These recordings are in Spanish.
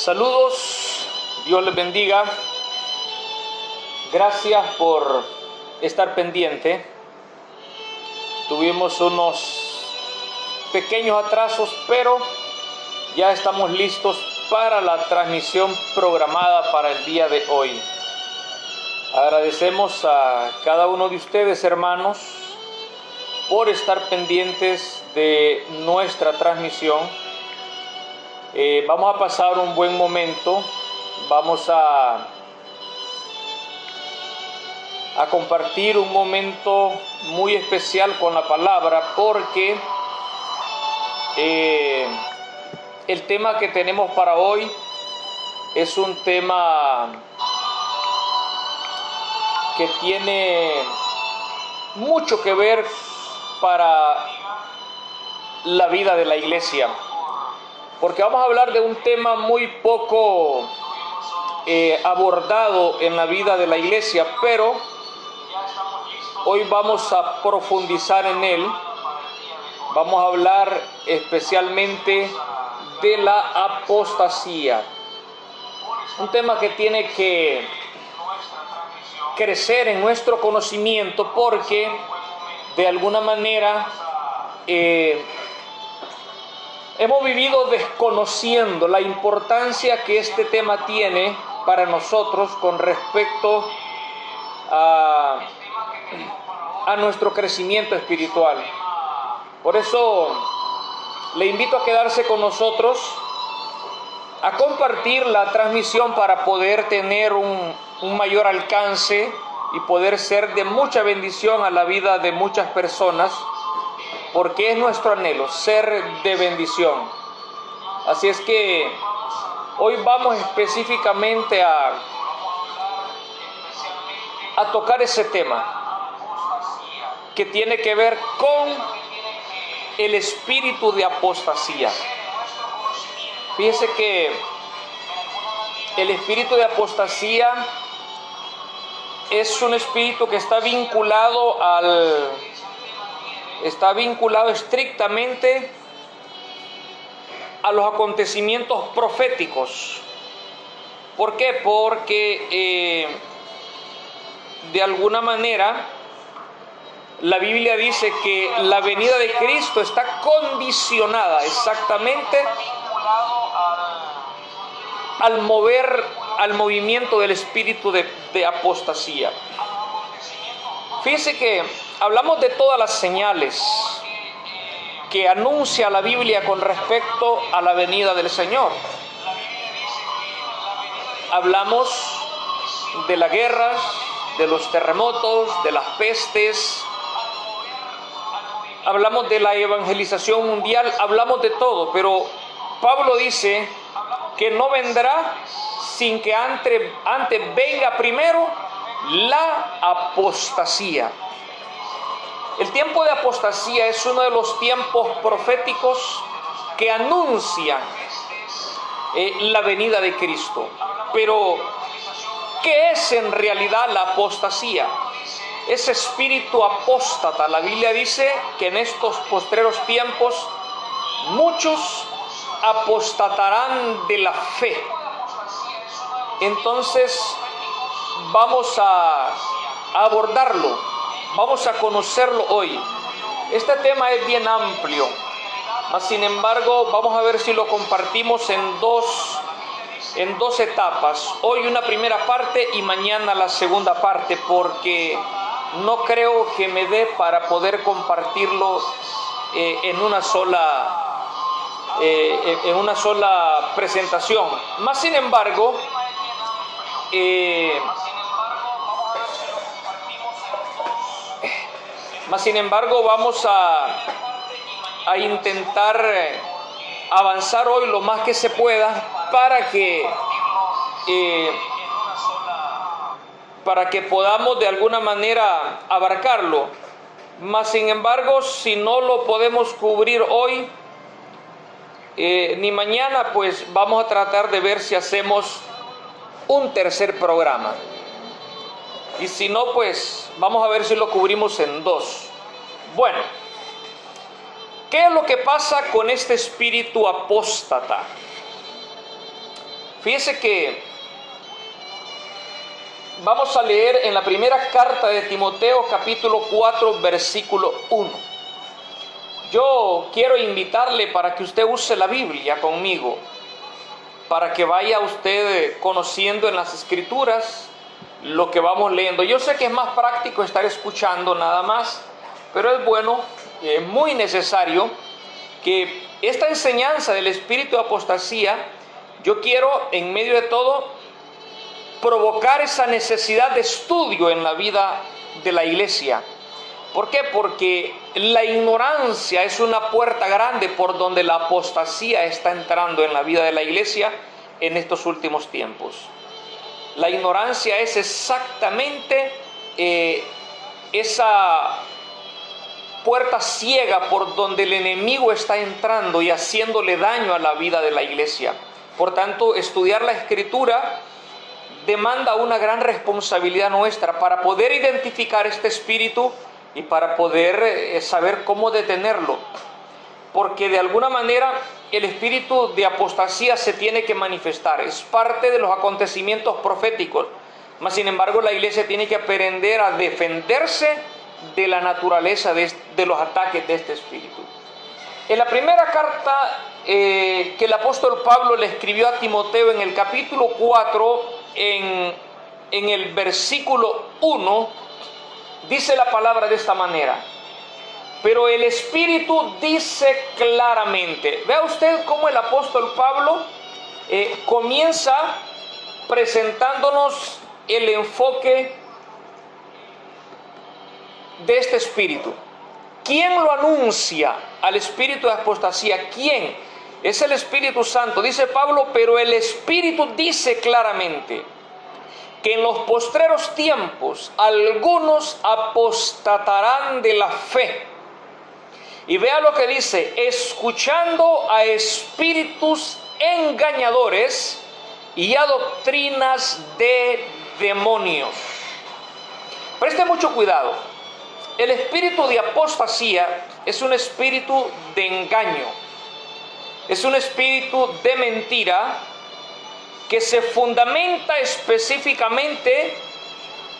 Saludos, Dios les bendiga. Gracias por estar pendiente. Tuvimos unos pequeños atrasos, pero ya estamos listos para la transmisión programada para el día de hoy. Agradecemos a cada uno de ustedes, hermanos, por estar pendientes de nuestra transmisión. Vamos a pasar un buen momento. Vamos a compartir un momento muy especial con la palabra, porque el tema que tenemos para hoy es un tema que tiene mucho que ver para la vida de la iglesia, porque vamos a hablar de un tema muy poco abordado en la vida de la iglesia, pero hoy vamos a profundizar en él. Vamos a hablar especialmente de la apostasía, un tema que tiene que crecer en nuestro conocimiento, porque de alguna manera hemos vivido desconociendo la importancia que este tema tiene para nosotros con respecto a nuestro crecimiento espiritual. Por eso le invito a quedarse con nosotros, a compartir la transmisión para poder tener un mayor alcance y poder ser de mucha bendición a la vida de muchas personas, porque es nuestro anhelo ser de bendición. Así es que hoy vamos específicamente a tocar ese tema que tiene que ver con el espíritu de apostasía. Fíjese que el espíritu de apostasía es un espíritu que está vinculado estrictamente a los acontecimientos proféticos. ¿Por qué? Porque de alguna manera la Biblia dice que la venida de Cristo está condicionada exactamente al movimiento del espíritu de apostasía. Fíjese que hablamos de todas las señales que anuncia la Biblia con respecto a la venida del Señor. Hablamos de las guerras, de los terremotos, de las pestes. Hablamos de la evangelización mundial, hablamos de todo, pero Pablo dice que no vendrá sin que antes venga primero la apostasía. El tiempo de apostasía es uno de los tiempos proféticos que anuncian la venida de Cristo. Pero, ¿qué es en realidad la apostasía? Ese espíritu apóstata. La Biblia dice que en estos postreros tiempos muchos apostatarán de la fe. Entonces vamos a abordarlo, vamos a conocerlo hoy. Este tema es bien amplio, mas sin embargo vamos a ver si lo compartimos en dos etapas. Hoy una primera parte y mañana la segunda parte, porque no creo que me dé para poder compartirlo en una sola presentación. Más sin embargo, vamos a intentar avanzar hoy lo más que se pueda para que podamos de alguna manera abarcarlo. Mas sin embargo, si no lo podemos cubrir hoy ni mañana, pues vamos a tratar de ver si hacemos un tercer programa. Y si no, pues vamos a ver si lo cubrimos en dos. Bueno, ¿qué es lo que pasa con este espíritu apóstata? Fíjese que vamos a leer en la primera carta de Timoteo, capítulo 4, versículo 1. Yo quiero invitarle para que usted use la Biblia conmigo, para que vaya usted conociendo en las Escrituras lo que vamos leyendo. Yo sé que es más práctico estar escuchando nada más, pero es bueno, es muy necesario que esta enseñanza del espíritu de apostasía, yo quiero en medio de todo provocar esa necesidad de estudio en la vida de la iglesia. ¿Por qué? Porque la ignorancia es una puerta grande por donde la apostasía está entrando en la vida de la iglesia en estos últimos tiempos. La ignorancia es exactamente esa puerta ciega por donde el enemigo está entrando y haciéndole daño a la vida de la iglesia. Por tanto, estudiar la Escritura demanda una gran responsabilidad nuestra para poder identificar este espíritu y para poder saber cómo detenerlo. Porque de alguna manera el espíritu de apostasía se tiene que manifestar, es parte de los acontecimientos proféticos. Mas sin embargo la iglesia tiene que aprender a defenderse de la naturaleza de los ataques de este espíritu. En la primera carta que el apóstol Pablo le escribió a Timoteo, en el capítulo 4, en el versículo 1, dice la palabra de esta manera: pero el Espíritu dice claramente. Vea usted cómo el apóstol Pablo comienza presentándonos el enfoque de este espíritu. ¿Quién lo anuncia al espíritu de apostasía? ¿Quién? Es el Espíritu Santo. Dice Pablo, pero el Espíritu dice claramente que en los postreros tiempos algunos apostatarán de la fe. Y vea lo que dice: escuchando a espíritus engañadores y a doctrinas de demonios. Preste mucho cuidado. El espíritu de apostasía es un espíritu de engaño. Es un espíritu de mentira que se fundamenta específicamente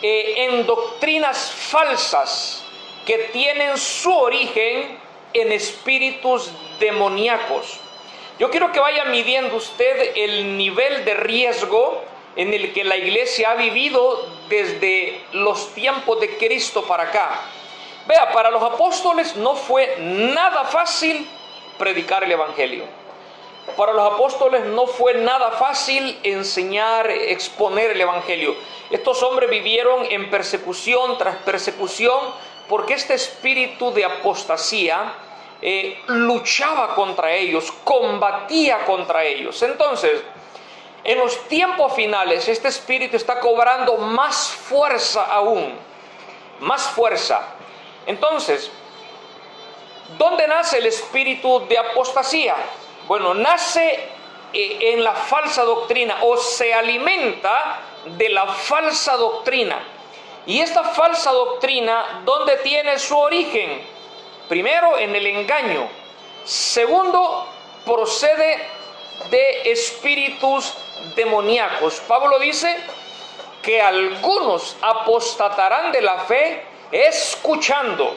en doctrinas falsas que tienen su origen en espíritus demoníacos. Yo quiero que vaya midiendo usted el nivel de riesgo en el que la iglesia ha vivido desde los tiempos de Cristo para acá. Vea, para los apóstoles no fue nada fácil predicar el evangelio. Para los apóstoles no fue nada fácil enseñar, exponer el evangelio. Estos hombres vivieron en persecución tras persecución, porque este espíritu de apostasía luchaba contra ellos, combatía contra ellos. Entonces, en los tiempos finales, este espíritu está cobrando más fuerza aún, más fuerza. Entonces, ¿dónde nace el espíritu de apostasía? Bueno, nace en la falsa doctrina, o se alimenta de la falsa doctrina. Y esta falsa doctrina, ¿dónde tiene su origen? Primero, en el engaño. Segundo, procede de espíritus demoníacos. Pablo dice que algunos apostatarán de la fe escuchando,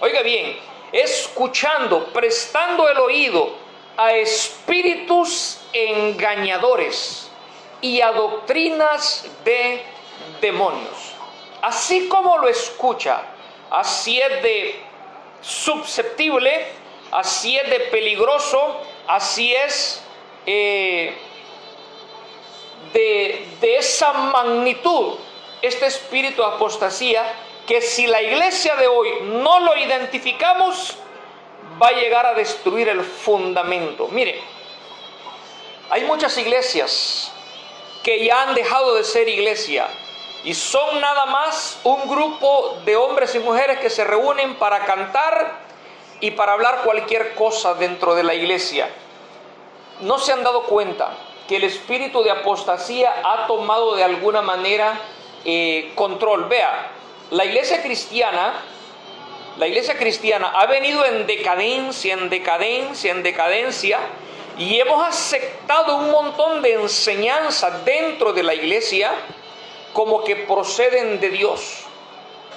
oiga bien, escuchando, prestando el oído a espíritus engañadores y a doctrinas de demonios. Así como lo escucha, así es de susceptible, así es de peligroso, así es de esa magnitud este espíritu de apostasía, que si la iglesia de hoy no lo identificamos, va a llegar a destruir el fundamento. Mire, hay muchas iglesias que ya han dejado de ser iglesia y son nada más un grupo de hombres y mujeres que se reúnen para cantar y para hablar cualquier cosa dentro de la iglesia. No se han dado cuenta que el espíritu de apostasía ha tomado de alguna manera control. Vea, la iglesia cristiana ha venido en decadencia, y hemos aceptado un montón de enseñanzas dentro de la iglesia como que proceden de Dios.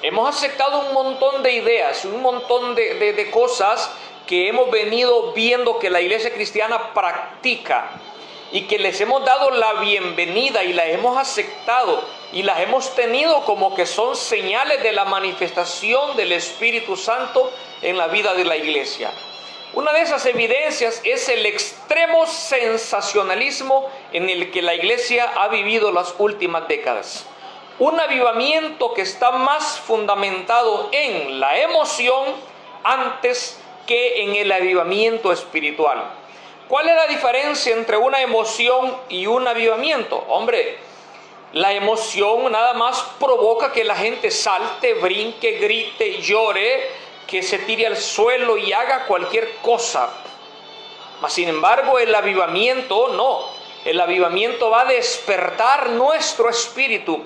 Hemos aceptado un montón de ideas, un montón de cosas que hemos venido viendo que la iglesia cristiana practica y que les hemos dado la bienvenida y las hemos aceptado y las hemos tenido como que son señales de la manifestación del Espíritu Santo en la vida de la iglesia. Una de esas evidencias es el extremo sensacionalismo en el que la iglesia ha vivido las últimas décadas. Un avivamiento que está más fundamentado en la emoción antes que en el avivamiento espiritual. ¿Cuál es la diferencia entre una emoción y un avivamiento? Hombre, la emoción nada más provoca que la gente salte, brinque, grite, llore, que se tire al suelo y haga cualquier cosa. Mas sin embargo, el avivamiento no. El avivamiento va a despertar nuestro espíritu.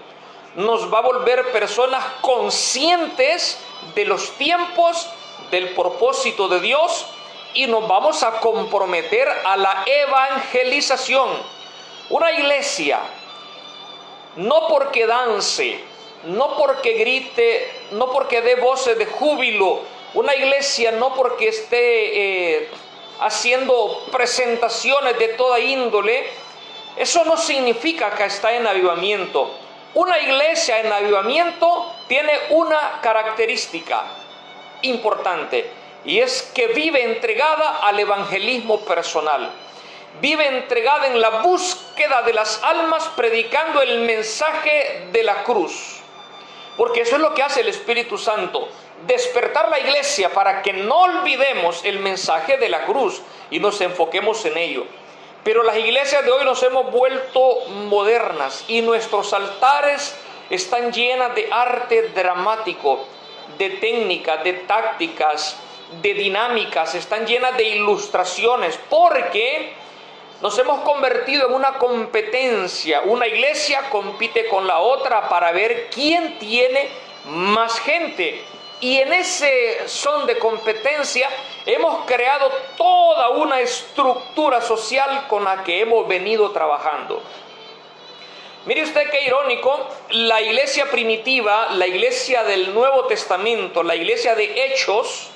Nos va a volver personas conscientes de los tiempos, del propósito de Dios, y nos vamos a comprometer a la evangelización. Una iglesia, no porque dance, no porque grite, no porque dé voces de júbilo, una iglesia no porque esté haciendo presentaciones de toda índole, eso no significa que está en avivamiento. Una iglesia en avivamiento tiene una característica importante, y es que vive entregada al evangelismo personal. Vive entregada en la búsqueda de las almas, predicando el mensaje de la cruz. Porque eso es lo que hace el Espíritu Santo, despertar la iglesia para que no olvidemos el mensaje de la cruz y nos enfoquemos en ello. Pero las iglesias de hoy nos hemos vuelto modernas y nuestros altares están llenas de arte dramático, de técnicas, de tácticas, de dinámicas, están llenas de ilustraciones, porque nos hemos convertido en una competencia. Una iglesia compite con la otra para ver quién tiene más gente. Y en ese son de competencia hemos creado toda una estructura social con la que hemos venido trabajando. Mire usted qué irónico, la iglesia primitiva, la iglesia del Nuevo Testamento, la iglesia de Hechos,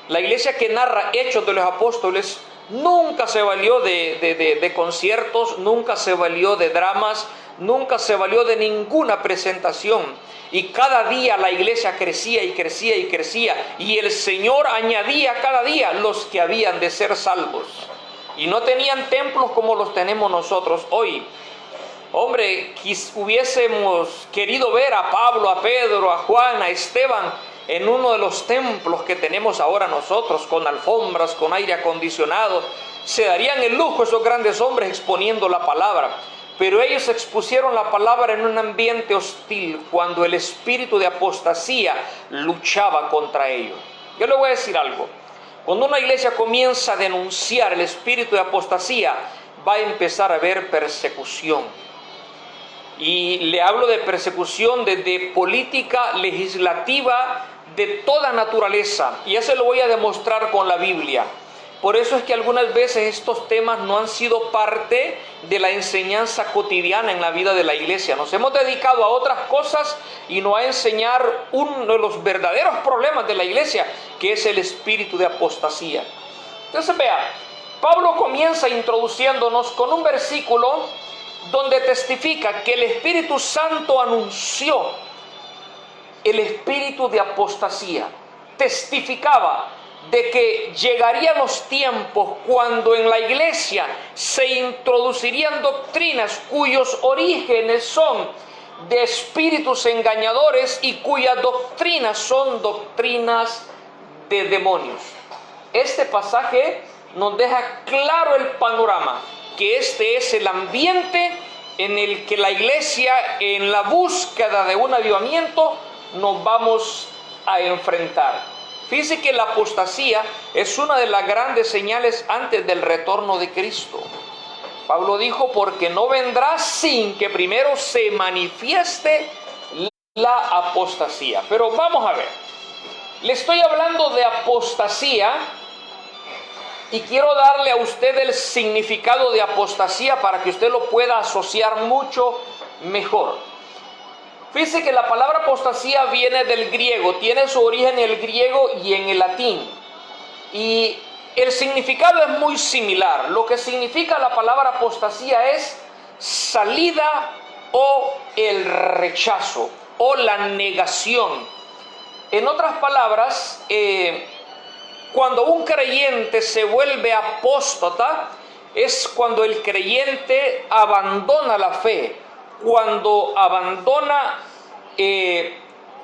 la iglesia que narra Hechos de los Apóstoles, nunca se valió de conciertos, nunca se valió de dramas, nunca se valió de ninguna presentación. Y cada día la iglesia crecía y crecía y crecía. Y el Señor añadía cada día los que habían de ser salvos. Y no tenían templos como los tenemos nosotros hoy. Hombre, hubiésemos querido ver a Pablo, a Pedro, a Juan, a Esteban en uno de los templos que tenemos ahora nosotros, con alfombras, con aire acondicionado. Se darían el lujo esos grandes hombres exponiendo la palabra. Pero ellos expusieron la palabra en un ambiente hostil, cuando el espíritu de apostasía luchaba contra ellos. Yo le voy a decir algo. Cuando una iglesia comienza a denunciar el espíritu de apostasía, va a empezar a haber persecución. Y le hablo de persecución desde política, legislativa, de toda naturaleza. Y eso lo voy a demostrar con la Biblia. Por eso es que algunas veces estos temas no han sido parte de la enseñanza cotidiana en la vida de la iglesia. Nos hemos dedicado a otras cosas y no a enseñar uno de los verdaderos problemas de la iglesia, que es el espíritu de apostasía. Entonces vea, Pablo comienza introduciéndonos con un versículo donde testifica que el Espíritu Santo anunció el espíritu de apostasía. Testificaba de que llegarían los tiempos cuando en la iglesia se introducirían doctrinas cuyos orígenes son de espíritus engañadores y cuyas doctrinas son doctrinas de demonios. Este pasaje nos deja claro el panorama, que este es el ambiente en el que la iglesia, en la búsqueda de un avivamiento, nos vamos a enfrentar. Fíjese que la apostasía es una de las grandes señales antes del retorno de Cristo. Pablo dijo, porque no vendrá sin que primero se manifieste la apostasía. Pero vamos a ver, le estoy hablando de apostasía Y quiero darle a usted el significado de apostasía para que usted lo pueda asociar mucho mejor. Fíjese que la palabra apostasía viene del griego, tiene su origen en el griego y en el latín. Y el significado es muy similar. Lo que significa la palabra apostasía es salida o el rechazo o la negación. En otras palabras, cuando un creyente se vuelve apóstata, es cuando el creyente abandona la fe, cuando abandona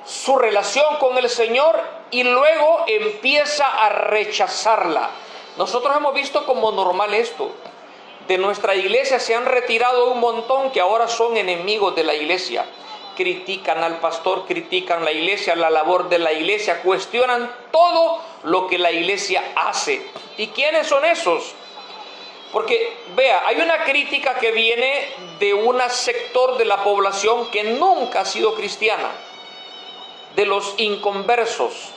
su relación con el Señor y luego empieza a rechazarla. Nosotros hemos visto como normal esto. De nuestra iglesia se han retirado un montón que ahora son enemigos de la iglesia. Critican al pastor, critican la iglesia, la labor de la iglesia, cuestionan todo lo que la iglesia hace. ¿Y quiénes son esos? Porque, vea, hay una crítica que viene de un sector de la población que nunca ha sido cristiana, de los inconversos.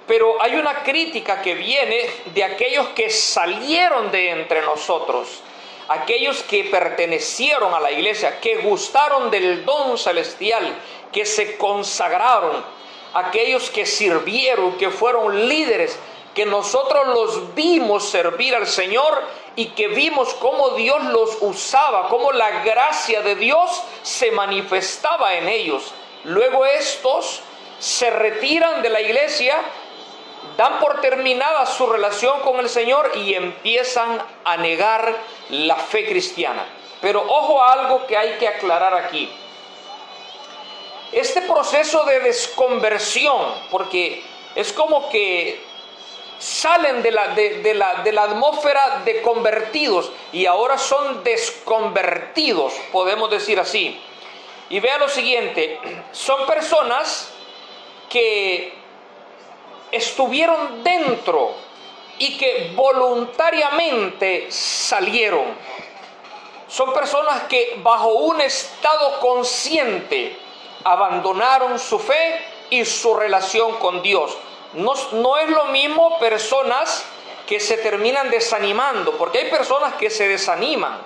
Pero hay una crítica que viene de aquellos que salieron de entre nosotros, aquellos que pertenecieron a la iglesia, que gustaron del don celestial, que se consagraron, aquellos que sirvieron, que fueron líderes, que nosotros los vimos servir al Señor y que vimos cómo Dios los usaba, cómo la gracia de Dios se manifestaba en ellos. Luego estos se retiran de la iglesia, dan por terminada su relación con el Señor y empiezan a negar la fe cristiana. Pero ojo a algo que hay que aclarar aquí. Este proceso de desconversión, porque es como que salen de la atmósfera de convertidos y ahora son desconvertidos, podemos decir así. Y vea lo siguiente, son personas que estuvieron dentro y que voluntariamente salieron. Son personas que bajo un estado consciente abandonaron su fe y su relación con Dios. No es lo mismo personas que se terminan desanimando, porque hay personas que se desaniman,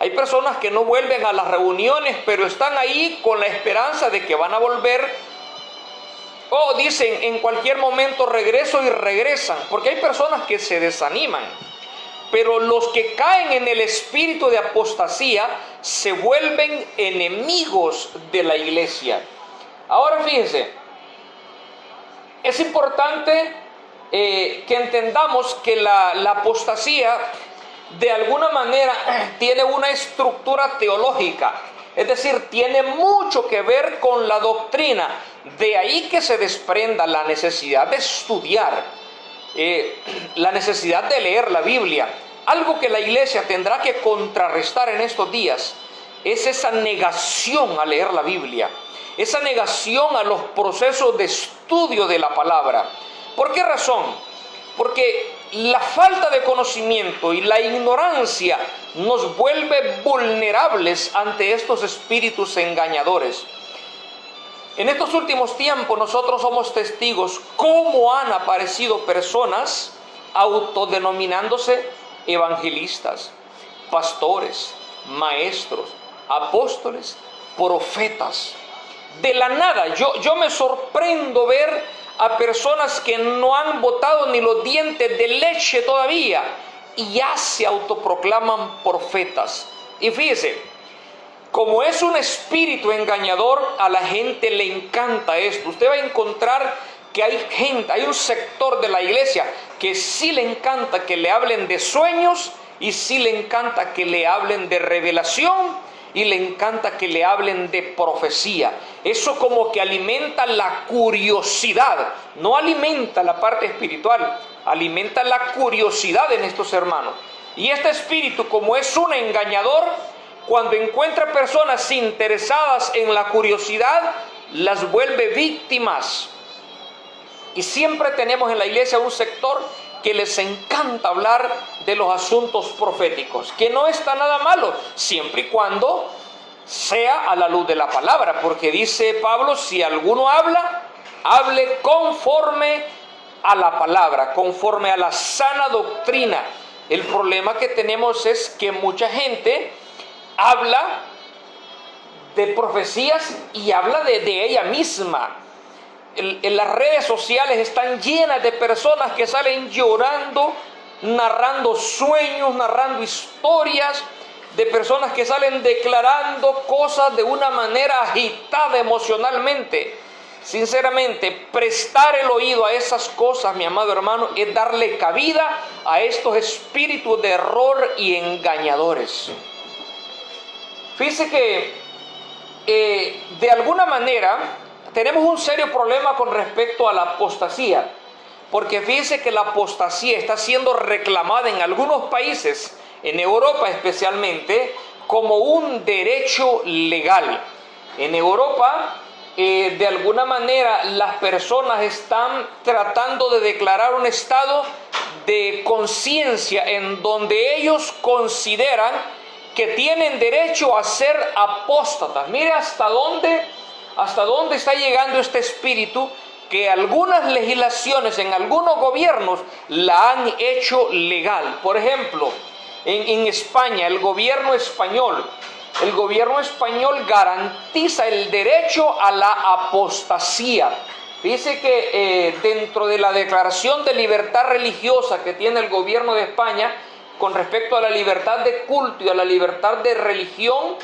hay personas que no vuelven a las reuniones, pero están ahí con la esperanza de que van a volver. O dicen, en cualquier momento regreso y regresan, porque hay personas que se desaniman. Pero los que caen en el espíritu de apostasía se vuelven enemigos de la iglesia. Ahora fíjense, es importante que entendamos que la apostasía de alguna manera tiene una estructura teológica. Es decir, tiene mucho que ver con la doctrina. De ahí que se desprenda la necesidad de estudiar, la necesidad de leer la Biblia. Algo que la iglesia tendrá que contrarrestar en estos días es esa negación a leer la Biblia, esa negación a los procesos de estudio de la palabra. ¿Por qué razón? Porque la falta de conocimiento y la ignorancia nos vuelve vulnerables ante estos espíritus engañadores. En estos últimos tiempos nosotros somos testigos cómo han aparecido personas autodenominándose evangelistas, pastores, maestros, apóstoles, profetas. De la nada, yo me sorprendo ver a personas que no han botado ni los dientes de leche todavía y ya se autoproclaman profetas. Y fíjese, como es un espíritu engañador, a la gente le encanta esto. Usted va a encontrar que hay gente, hay un sector de la iglesia que sí le encanta que le hablen de sueños y sí le encanta que le hablen de revelación y le encanta que le hablen de profecía. Eso como que alimenta la curiosidad, no alimenta la parte espiritual, alimenta la curiosidad en estos hermanos. Y este espíritu, como es un engañador, cuando encuentra personas interesadas en la curiosidad, las vuelve víctimas. Y siempre tenemos en la iglesia un sector que les encanta hablar de los asuntos proféticos, que no está nada malo, siempre y cuando sea a la luz de la palabra, porque dice Pablo, si alguno habla, hable conforme a la palabra, conforme a la sana doctrina. El problema que tenemos es que mucha gente habla de profecías y habla de ella misma. En las redes sociales están llenas de personas que salen llorando, narrando sueños, narrando historias, de personas que salen declarando cosas de una manera agitada emocionalmente. Sinceramente, prestar el oído a esas cosas, mi amado hermano, es darle cabida a estos espíritus de error y engañadores. Fíjese que de alguna manera tenemos un serio problema con respecto a la apostasía, porque fíjese que la apostasía está siendo reclamada en algunos países, en Europa especialmente, como un derecho legal. En Europa, de alguna manera, las personas están tratando de declarar un estado de conciencia en donde ellos consideran que tienen derecho a ser apóstatas. Mire hasta dónde está llegando este espíritu, que algunas legislaciones en algunos gobiernos la han hecho legal. Por ejemplo, en España, el gobierno español garantiza el derecho a la apostasía. Dice que dentro de la declaración de libertad religiosa que tiene el gobierno de España, con respecto a la libertad de culto y a la libertad de religión,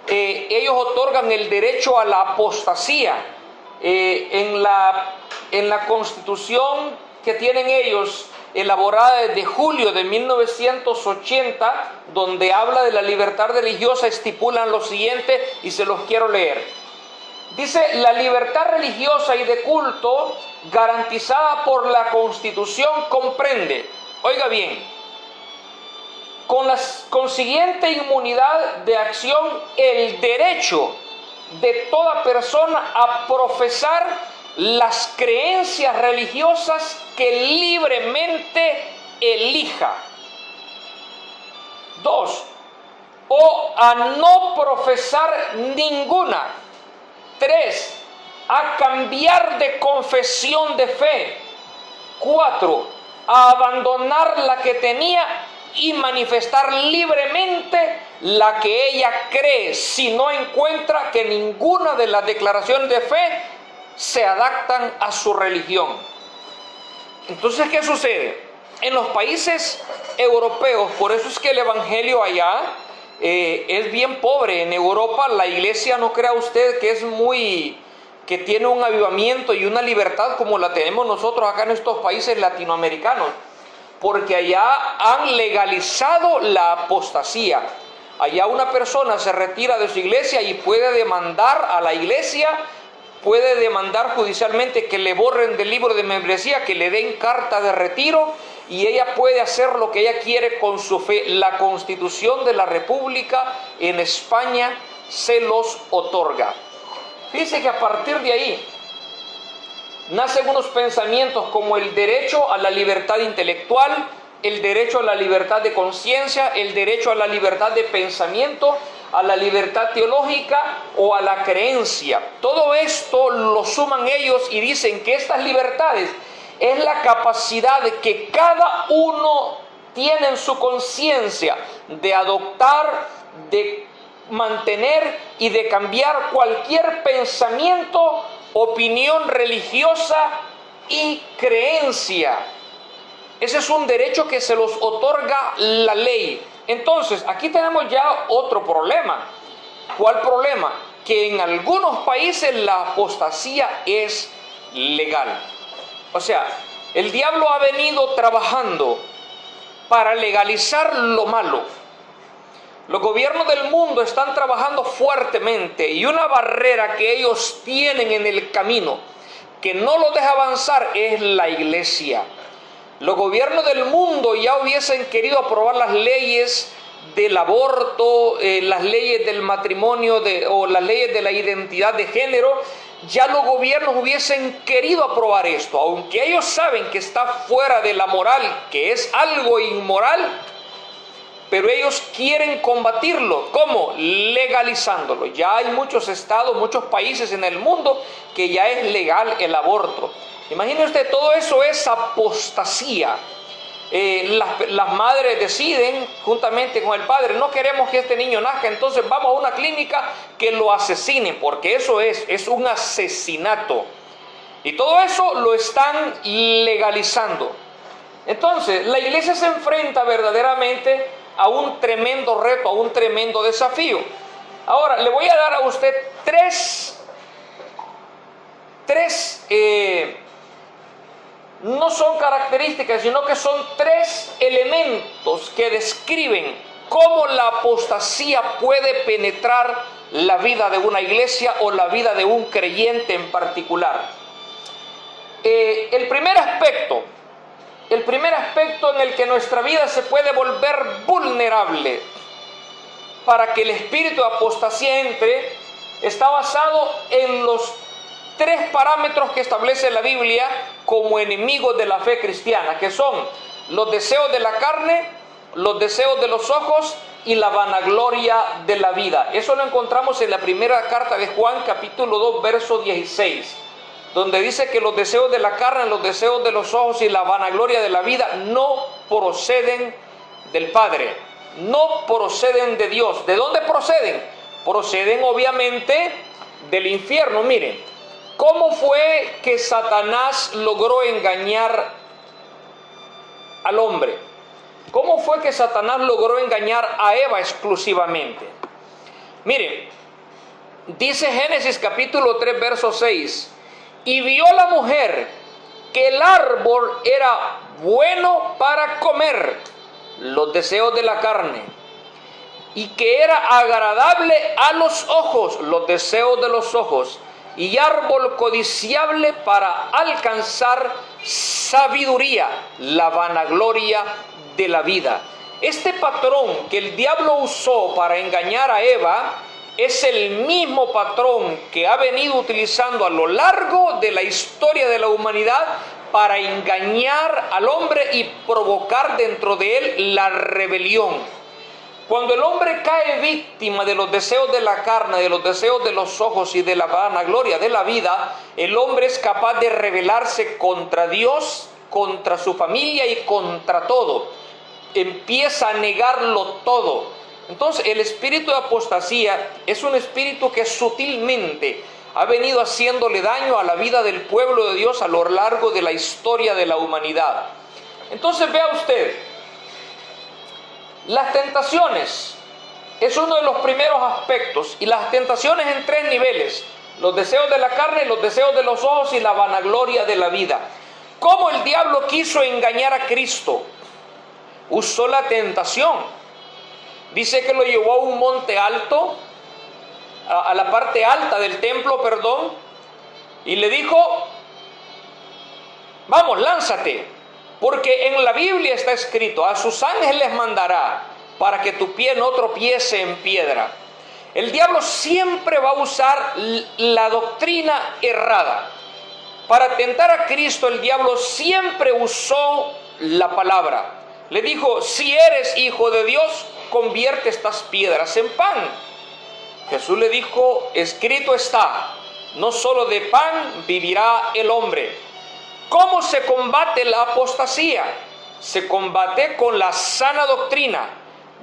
ellos otorgan el derecho a la apostasía. En la constitución que tienen ellos, elaborada desde julio de 1980, donde habla de la libertad religiosa, estipulan lo siguiente y se los quiero leer. Dice: la libertad religiosa y de culto garantizada por la Constitución comprende, oiga bien, con la consiguiente inmunidad de acción, el derecho de toda persona a profesar las creencias religiosas que libremente elija. 2. O a no profesar ninguna. 3. A cambiar de confesión de fe. 4. A abandonar la que tenía y manifestar libremente la que ella cree, si no encuentra que ninguna de las declaraciones de fe se adaptan a su religión. Entonces, ¿qué sucede? En los países europeos, por eso es que el evangelio allá es bien pobre. En Europa la iglesia, no crea usted que tiene un avivamiento y una libertad como la tenemos nosotros acá en estos países latinoamericanos, porque allá han legalizado la apostasía. Allá una persona se retira de su iglesia y puede demandar a la iglesia, puede demandar judicialmente que le borren del libro de membresía, que le den carta de retiro, y ella puede hacer lo que ella quiere con su fe. La Constitución de la República en España se los otorga. Fíjense que a partir de ahí nacen unos pensamientos como el derecho a la libertad intelectual, el derecho a la libertad de conciencia, el derecho a la libertad de pensamiento, a la libertad teológica o a la creencia. Todo esto lo suman ellos y dicen que estas libertades es la capacidad que cada uno tiene en su conciencia de adoptar, de mantener y de cambiar cualquier pensamiento, opinión religiosa y creencia. Ese es un derecho que se los otorga la ley. Entonces, aquí tenemos ya otro problema. ¿Cuál problema? Que en algunos países la apostasía es legal. O sea, el diablo ha venido trabajando para legalizar lo malo. Los gobiernos del mundo están trabajando fuertemente, y una barrera que ellos tienen en el camino que no los deja avanzar es la iglesia. Los gobiernos del mundo ya hubiesen querido aprobar las leyes del aborto, las leyes del matrimonio o las leyes de la identidad de género. Ya los gobiernos hubiesen querido aprobar esto, aunque ellos saben que está fuera de la moral, que es algo inmoral. pero ellos quieren combatirlo. ¿Cómo? Legalizándolo. Ya hay muchos estados, muchos países en el mundo que ya es legal el aborto. Imagine usted, todo eso es apostasía. Las madres deciden juntamente con el padre, no queremos que este niño nazca, entonces vamos a una clínica que lo asesinen, porque eso es un asesinato. Y todo eso lo están legalizando. Entonces, la iglesia se enfrenta verdaderamente a un tremendo reto, a un tremendo desafío. Ahora, le voy a dar a usted tres no son características, sino que son tres elementos que describen cómo la apostasía puede penetrar la vida de una iglesia o la vida de un creyente en particular. El primer aspecto en el que nuestra vida se puede volver vulnerable para que el espíritu de apostasía entre, está basado en los tres parámetros que establece la Biblia como enemigos de la fe cristiana, que son los deseos de la carne, los deseos de los ojos y la vanagloria de la vida. Eso lo encontramos en la primera carta de Juan, capítulo 2, verso 16, donde dice que los deseos de la carne, los deseos de los ojos y la vanagloria de la vida no proceden del Padre, no proceden de Dios. ¿De dónde proceden? Proceden obviamente del infierno. Miren, ¿cómo fue que Satanás logró engañar al hombre? ¿Cómo fue que Satanás logró engañar a Eva exclusivamente? Miren, dice Génesis capítulo 3, verso 6, y vio la mujer que el árbol era bueno para comer, los deseos de la carne, y que era agradable a los ojos, los deseos de los ojos, y árbol codiciable para alcanzar sabiduría, la vanagloria de la vida. Este patrón que el diablo usó para engañar a Eva es el mismo patrón que ha venido utilizando a lo largo de la historia de la humanidad para engañar al hombre y provocar dentro de él la rebelión. Cuando el hombre cae víctima de los deseos de la carne, de los deseos de los ojos y de la vanagloria de la vida, el hombre es capaz de rebelarse contra Dios, contra su familia y contra todo. Empieza a negarlo todo. Entonces, el espíritu de apostasía es un espíritu que sutilmente ha venido haciéndole daño a la vida del pueblo de Dios a lo largo de la historia de la humanidad. Entonces, vea usted, las tentaciones es uno de los primeros aspectos, y las tentaciones en tres niveles: los deseos de la carne, los deseos de los ojos y la vanagloria de la vida. ¿Cómo el diablo quiso engañar a Cristo? Usó la tentación. Dice que lo llevó a un monte alto, a la parte alta del templo, y le dijo: vamos, lánzate, porque en la Biblia está escrito, a sus ángeles mandará para que tu pie no tropiece en piedra. El diablo siempre va a usar la doctrina errada. Para tentar a Cristo, el diablo siempre usó la palabra. Le dijo: si eres hijo de Dios, convierte estas piedras en pan. Jesús le dijo: escrito está, no solo de pan vivirá el hombre. ¿Cómo se combate la apostasía? Se combate con la sana doctrina.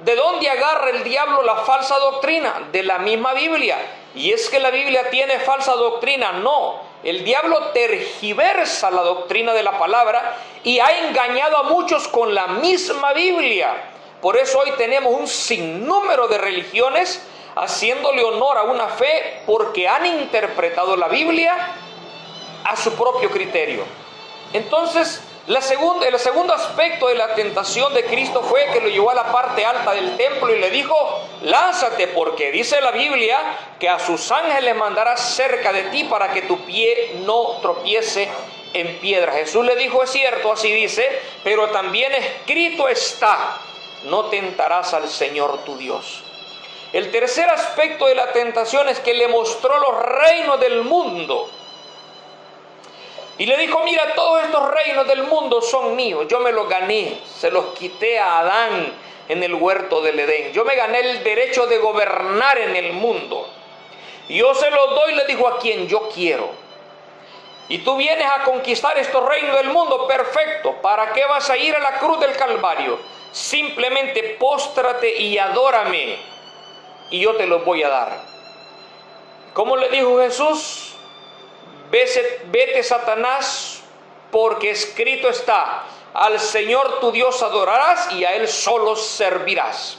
¿De dónde agarra el diablo la falsa doctrina? De la misma Biblia. ¿Y es que la Biblia tiene falsa doctrina? No. El diablo tergiversa la doctrina de la palabra y ha engañado a muchos con la misma Biblia. Por eso hoy tenemos un sinnúmero de religiones haciéndole honor a una fe porque han interpretado la Biblia a su propio criterio. Entonces, el segundo aspecto de la tentación de Cristo fue que lo llevó a la parte alta del templo y le dijo: lánzate, porque dice la Biblia que a sus ángeles mandará cerca de ti para que tu pie no tropiece en piedra. Jesús le dijo: es cierto, así dice, pero también escrito está, no tentarás al Señor tu Dios. El tercer aspecto de la tentación es que le mostró los reinos del mundo. Y le dijo: mira, todos estos reinos del mundo son míos, yo me los gané, se los quité a Adán, en el huerto del Edén. Yo me gané el derecho de gobernar en el mundo. Yo se lo doy, le dijo, a quien yo quiero. Y tú vienes a conquistar estos reinos del mundo, perfecto. ¿Para qué vas a ir a la cruz del Calvario? Simplemente póstrate y adórame, y yo te los voy a dar. ¿Cómo le dijo Jesús? Vete, Satanás, porque escrito está, al Señor tu Dios adorarás y a Él solo servirás.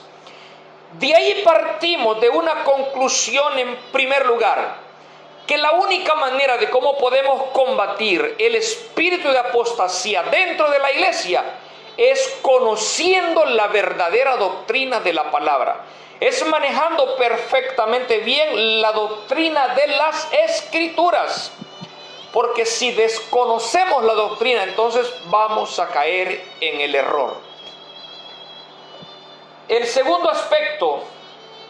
De ahí partimos de una conclusión en primer lugar, que la única manera de cómo podemos combatir el espíritu de apostasía dentro de la iglesia es conociendo la verdadera doctrina de la palabra. Es manejando perfectamente bien la doctrina de las Escrituras. Porque si desconocemos la doctrina, entonces vamos a caer en el error. El segundo aspecto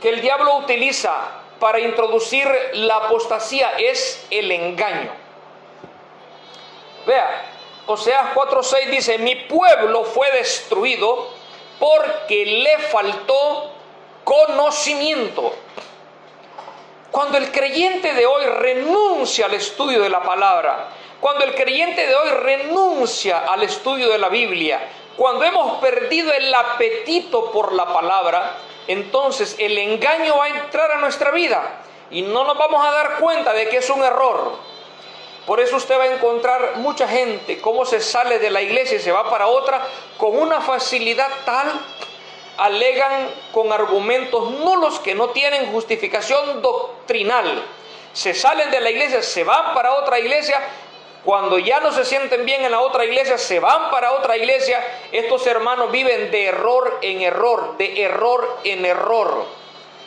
que el diablo utiliza para introducir la apostasía es el engaño. Vea, Oseas 4:6 dice, mi pueblo fue destruido porque le faltó conocimiento. Cuando el creyente de hoy renuncia al estudio de la palabra, cuando el creyente de hoy renuncia al estudio de la Biblia, cuando hemos perdido el apetito por la palabra, entonces el engaño va a entrar a nuestra vida y no nos vamos a dar cuenta de que es un error. Por eso usted va a encontrar mucha gente cómo se sale de la iglesia y se va para otra con una facilidad tal, alegan con argumentos nulos que no tienen justificación doctrinal. Se salen de la iglesia, se van para otra iglesia. Cuando ya no se sienten bien en la otra iglesia, se van para otra iglesia. Estos hermanos viven de error en error, de error en error.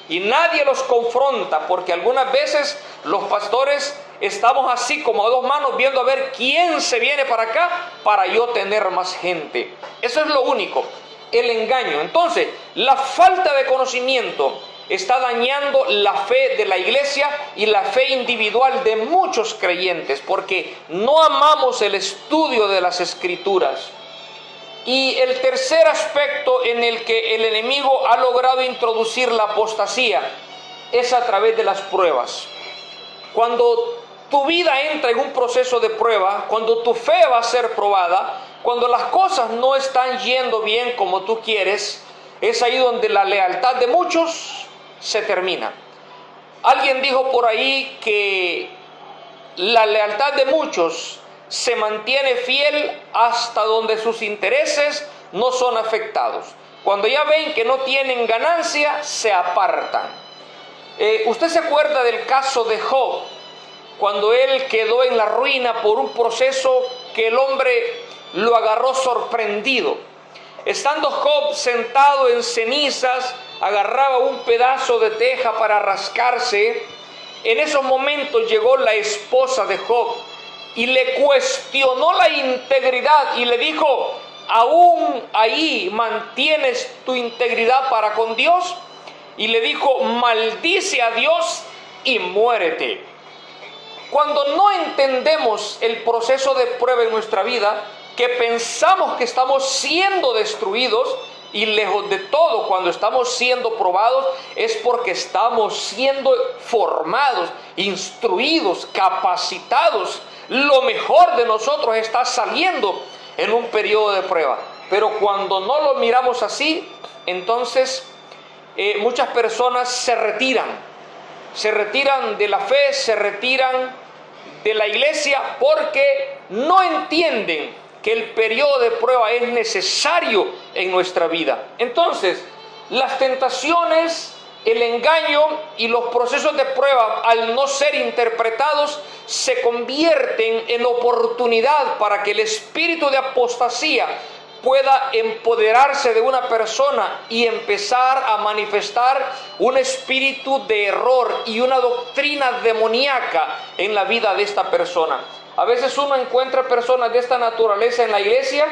Y nadie los confronta, porque algunas veces los pastores estamos así como a dos manos viendo a ver quién se viene para acá para yo tener más gente. Eso es lo único, el engaño. Entonces, la falta de conocimiento está dañando la fe de la iglesia y la fe individual de muchos creyentes, porque no amamos el estudio de las Escrituras. Y el tercer aspecto en el que el enemigo ha logrado introducir la apostasía es a través de las pruebas. Cuando tu vida entra en un proceso de prueba, cuando tu fe va a ser probada, cuando las cosas no están yendo bien como tú quieres, es ahí donde la lealtad de muchos se termina. Alguien dijo por ahí que la lealtad de muchos se mantiene fiel hasta donde sus intereses no son afectados. Cuando ya ven que no tienen ganancia, se apartan. ¿Usted se acuerda del caso de Job? Cuando él quedó en la ruina por un proceso que el hombre lo agarró sorprendido. Estando Job sentado en cenizas, agarraba un pedazo de teja para rascarse. En esos momentos llegó la esposa de Job y le cuestionó la integridad y le dijo, ¿aún ahí mantienes tu integridad para con Dios? Y le dijo, maldice a Dios y muérete. Cuando no entendemos el proceso de prueba en nuestra vida, que pensamos que estamos siendo destruidos, y lejos de todo, cuando estamos siendo probados, es porque estamos siendo formados, instruidos, capacitados. Lo mejor de nosotros está saliendo en un periodo de prueba. Pero cuando no lo miramos así, entonces muchas personas se retiran de la fe, se retiran de la iglesia porque no entienden que el periodo de prueba es necesario en nuestra vida. Entonces, las tentaciones, el engaño y los procesos de prueba, al no ser interpretados, se convierten en oportunidad para que el espíritu de apostasía pueda empoderarse de una persona y empezar a manifestar un espíritu de error y una doctrina demoníaca en la vida de esta persona. A veces uno encuentra personas de esta naturaleza en la iglesia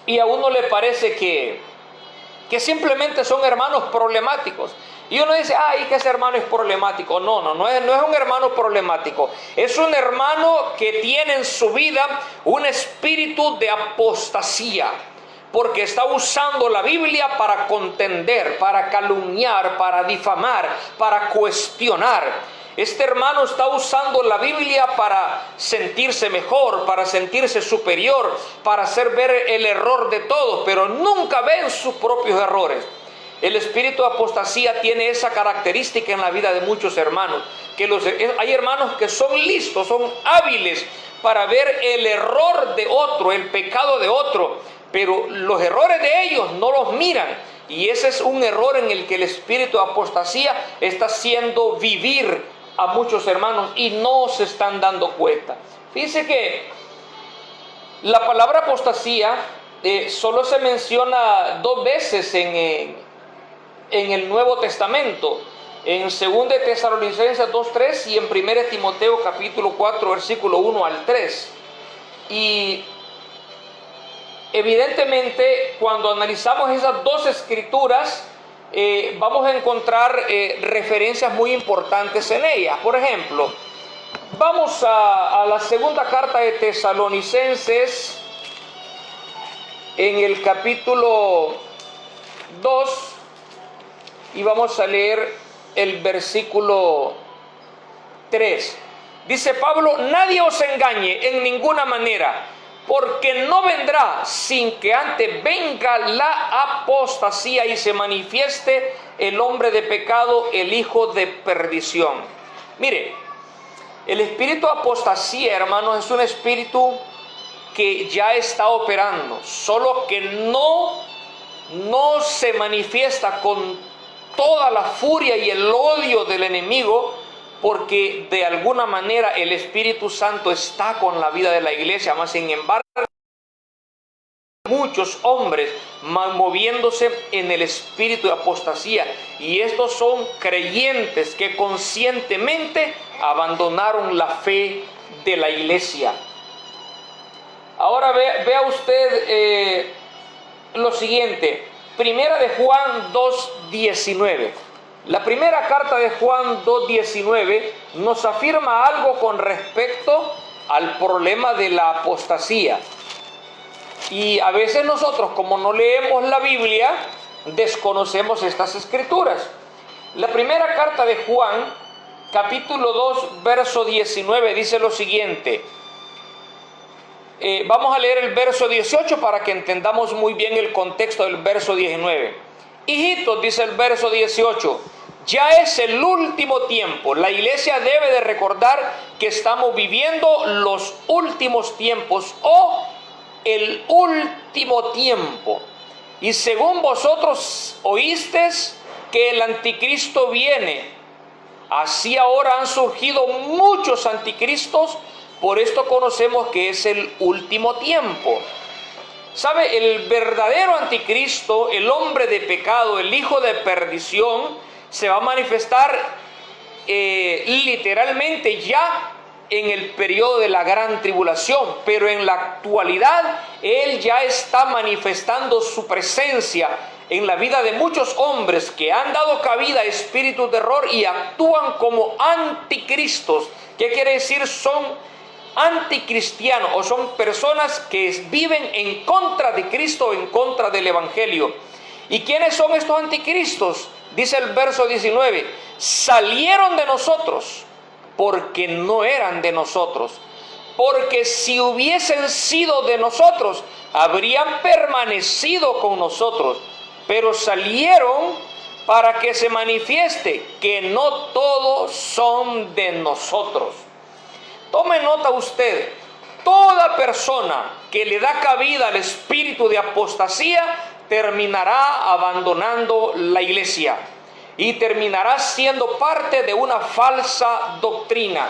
y a uno le parece que simplemente son hermanos problemáticos. Y uno dice, ay, que ese hermano es problemático. No es un hermano problemático. Es un hermano que tiene en su vida un espíritu de apostasía. porque está usando la Biblia para contender, para calumniar, para difamar, para cuestionar. Este hermano está usando la Biblia para sentirse mejor, para sentirse superior, para hacer ver el error de todos, pero nunca ven sus propios errores. El espíritu de apostasía tiene esa característica en la vida de muchos hermanos, que hay hermanos que son listos, son hábiles para ver el error de otro, el pecado de otro, pero los errores de ellos no los miran. Y ese es un error en el que el espíritu de apostasía está haciendo vivir a muchos hermanos y no se están dando cuenta. Fíjense que la palabra apostasía solo se menciona 2 veces en el Nuevo Testamento, en 2 Tesalonicenses 2:3 y en 1 Timoteo capítulo 4 versículo 1 al 3. Y evidentemente cuando analizamos esas 2 escrituras, vamos a encontrar referencias muy importantes en ellas. Por ejemplo, vamos a la segunda carta de Tesalonicenses, en el capítulo 2, y vamos a leer el versículo 3. Dice Pablo: nadie os engañe en ninguna manera, porque no vendrá sin que antes venga la apostasía y se manifieste el hombre de pecado, el hijo de perdición. Mire, el espíritu de apostasía, hermanos, es un espíritu que ya está operando, solo que no se manifiesta con toda la furia y el odio del enemigo, porque de alguna manera el Espíritu Santo está con la vida de la iglesia. Más sin embargo, muchos hombres moviéndose en el espíritu de apostasía, y estos son creyentes que conscientemente abandonaron la fe de la iglesia. Ahora vea usted lo siguiente, Primera de Juan 2:19. La primera carta de Juan 2:19 nos afirma algo con respecto al problema de la apostasía. Y a veces nosotros, como no leemos la Biblia, desconocemos estas escrituras. La primera carta de Juan, capítulo 2, verso 19, dice lo siguiente. Vamos a leer el verso 18 para que entendamos muy bien el contexto del verso 19. Hijitos, dice el verso 18, ya es el último tiempo. La iglesia debe de recordar que estamos viviendo los últimos tiempos o el último tiempo. Y según vosotros oísteis que el anticristo viene, así ahora han surgido muchos anticristos. Por esto conocemos que es el último tiempo. ¿Sabe? El verdadero anticristo, el hombre de pecado, el hijo de perdición, se va a manifestar literalmente ya en el periodo de la gran tribulación. Pero en la actualidad, él ya está manifestando su presencia en la vida de muchos hombres que han dado cabida a espíritus de error y actúan como anticristos. ¿Qué quiere decir? Son anticristianos, o son personas que viven en contra de Cristo, en contra del Evangelio. ¿Y quiénes son estos anticristos? Dice el verso 19, salieron de nosotros porque no eran de nosotros, porque si hubiesen sido de nosotros, habrían permanecido con nosotros, pero salieron para que se manifieste que no todos son de nosotros. Tome nota usted, toda persona que le da cabida al espíritu de apostasía terminará abandonando la iglesia y terminará siendo parte de una falsa doctrina,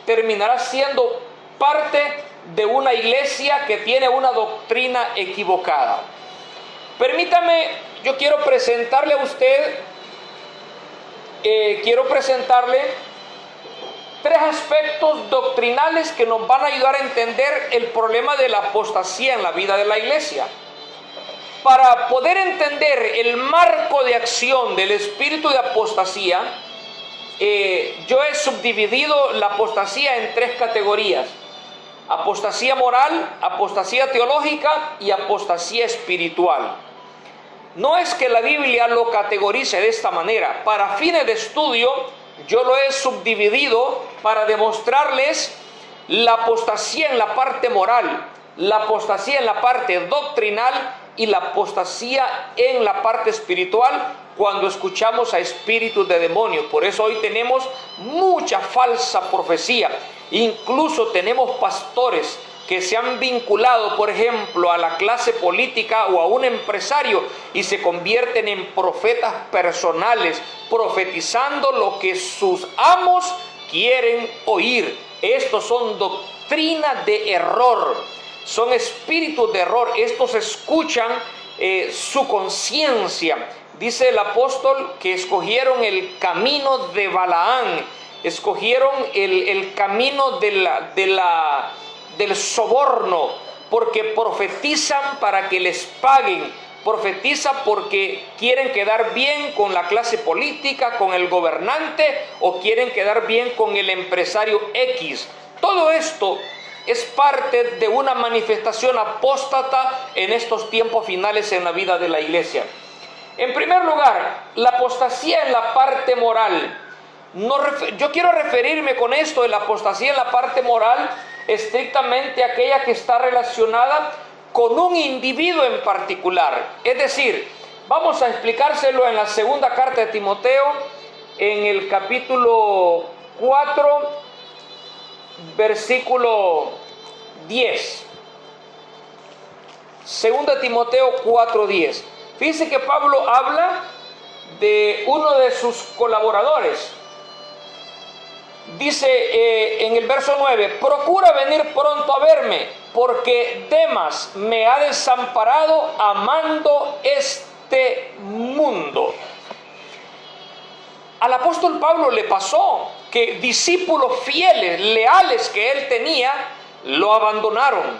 terminará siendo parte de una iglesia que tiene una doctrina equivocada. Permítame, yo quiero presentarle a usted, tres aspectos doctrinales que nos van a ayudar a entender el problema de la apostasía en la vida de la iglesia. Para poder entender el marco de acción del espíritu de apostasía, yo he subdividido la apostasía en tres categorías. Apostasía moral, apostasía teológica y apostasía espiritual. No es que la Biblia lo categorice de esta manera. Para fines de estudio, yo lo he subdividido para demostrarles la apostasía en la parte moral, la apostasía en la parte doctrinal y la apostasía en la parte espiritual cuando escuchamos a espíritus de demonios. Por eso hoy tenemos mucha falsa profecía. Incluso tenemos pastores que se han vinculado, por ejemplo, a la clase política o a un empresario y se convierten en profetas personales, profetizando lo que sus amos quieren oír. Estos son doctrinas de error, son espíritus de error. Estos escuchan su conciencia. Dice el apóstol que escogieron el camino de Balaán, escogieron el camino del soborno, porque profetizan para que les paguen, profetiza porque quieren quedar bien con la clase política, con el gobernante, o quieren quedar bien con el empresario X. Todo esto es parte de una manifestación apóstata en estos tiempos finales en la vida de la iglesia. En primer lugar, la apostasía en la parte moral. Yo quiero referirme con esto de la apostasía en la parte moral estrictamente aquella que está relacionada con un individuo en particular. Es decir, vamos a explicárselo en la segunda carta de Timoteo, en el capítulo 4, versículo 10. Segunda Timoteo 4:10. Fíjense que Pablo habla de uno de sus colaboradores. Dice en el verso 9: procura venir pronto a verme, porque Demas me ha desamparado amando este mundo. Al apóstol Pablo le pasó que discípulos fieles, leales que él tenía, lo abandonaron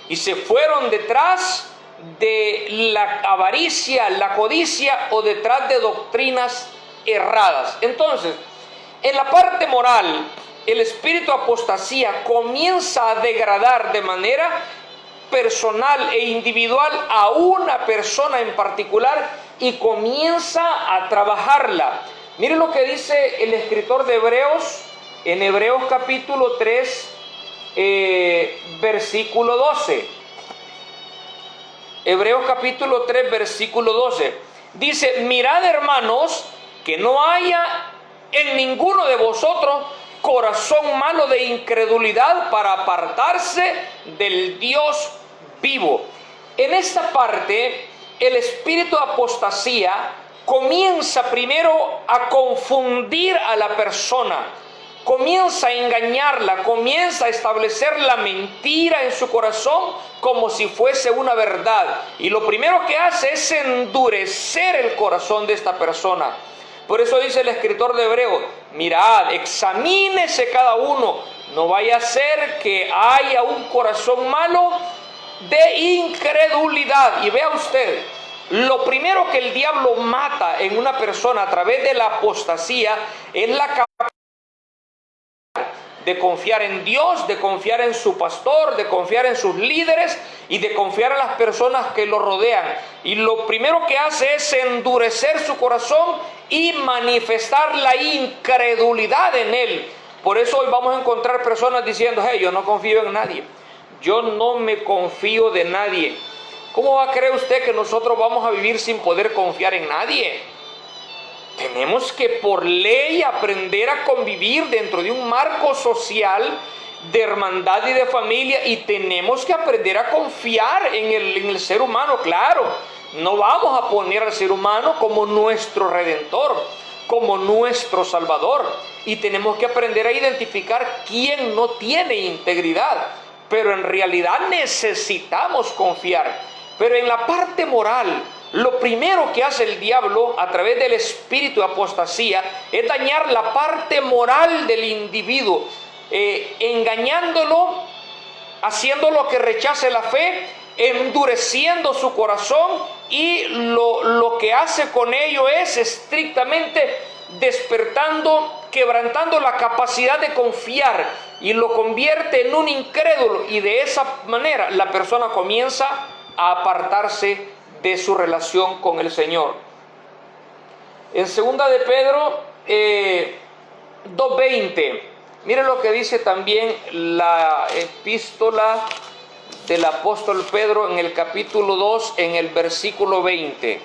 y se fueron detrás de la avaricia, la codicia o detrás de doctrinas erradas. Entonces, en la parte moral, el espíritu de apostasía comienza a degradar de manera personal e individual a una persona en particular y comienza a trabajarla. Miren lo que dice el escritor de Hebreos, en Hebreos capítulo 3, versículo 12. Hebreos capítulo 3, versículo 12. Dice: mirad, hermanos, que no haya en ninguno de vosotros corazón malo de incredulidad para apartarse del Dios vivo. En esta parte, el espíritu de apostasía comienza primero a confundir a la persona, comienza a engañarla, comienza a establecer la mentira en su corazón como si fuese una verdad. Y lo primero que hace es endurecer el corazón de esta persona. Por eso dice el escritor de Hebreos: mirad, examínese cada uno, no vaya a ser que haya un corazón malo de incredulidad. Y vea usted, lo primero que el diablo mata en una persona a través de la apostasía es la capacidad de confiar en Dios, de confiar en su pastor, de confiar en sus líderes y de confiar en las personas que lo rodean. Y lo primero que hace es endurecer su corazón y manifestar la incredulidad en él. Por eso hoy vamos a encontrar personas diciendo: hey, yo no confío en nadie, yo no me confío de nadie. ¿Cómo va a creer usted que nosotros vamos a vivir sin poder confiar en nadie? Tenemos que por ley aprender a convivir dentro de un marco social de hermandad y de familia, y tenemos que aprender a confiar en el ser humano. Claro, no vamos a poner al ser humano como nuestro redentor, como nuestro salvador, y tenemos que aprender a identificar quién no tiene integridad, pero en realidad necesitamos confiar. Pero en la parte moral, lo primero que hace el diablo a través del espíritu de apostasía es dañar la parte moral del individuo, engañándolo, haciéndolo que rechace la fe, endureciendo su corazón, y lo que hace con ello es estrictamente despertando, quebrantando la capacidad de confiar y lo convierte en un incrédulo, y de esa manera la persona comienza a apartarse de su relación con el Señor. En 2 de Pedro 2:20, miren lo que dice también la epístola del apóstol Pedro en el capítulo 2, en el versículo 20.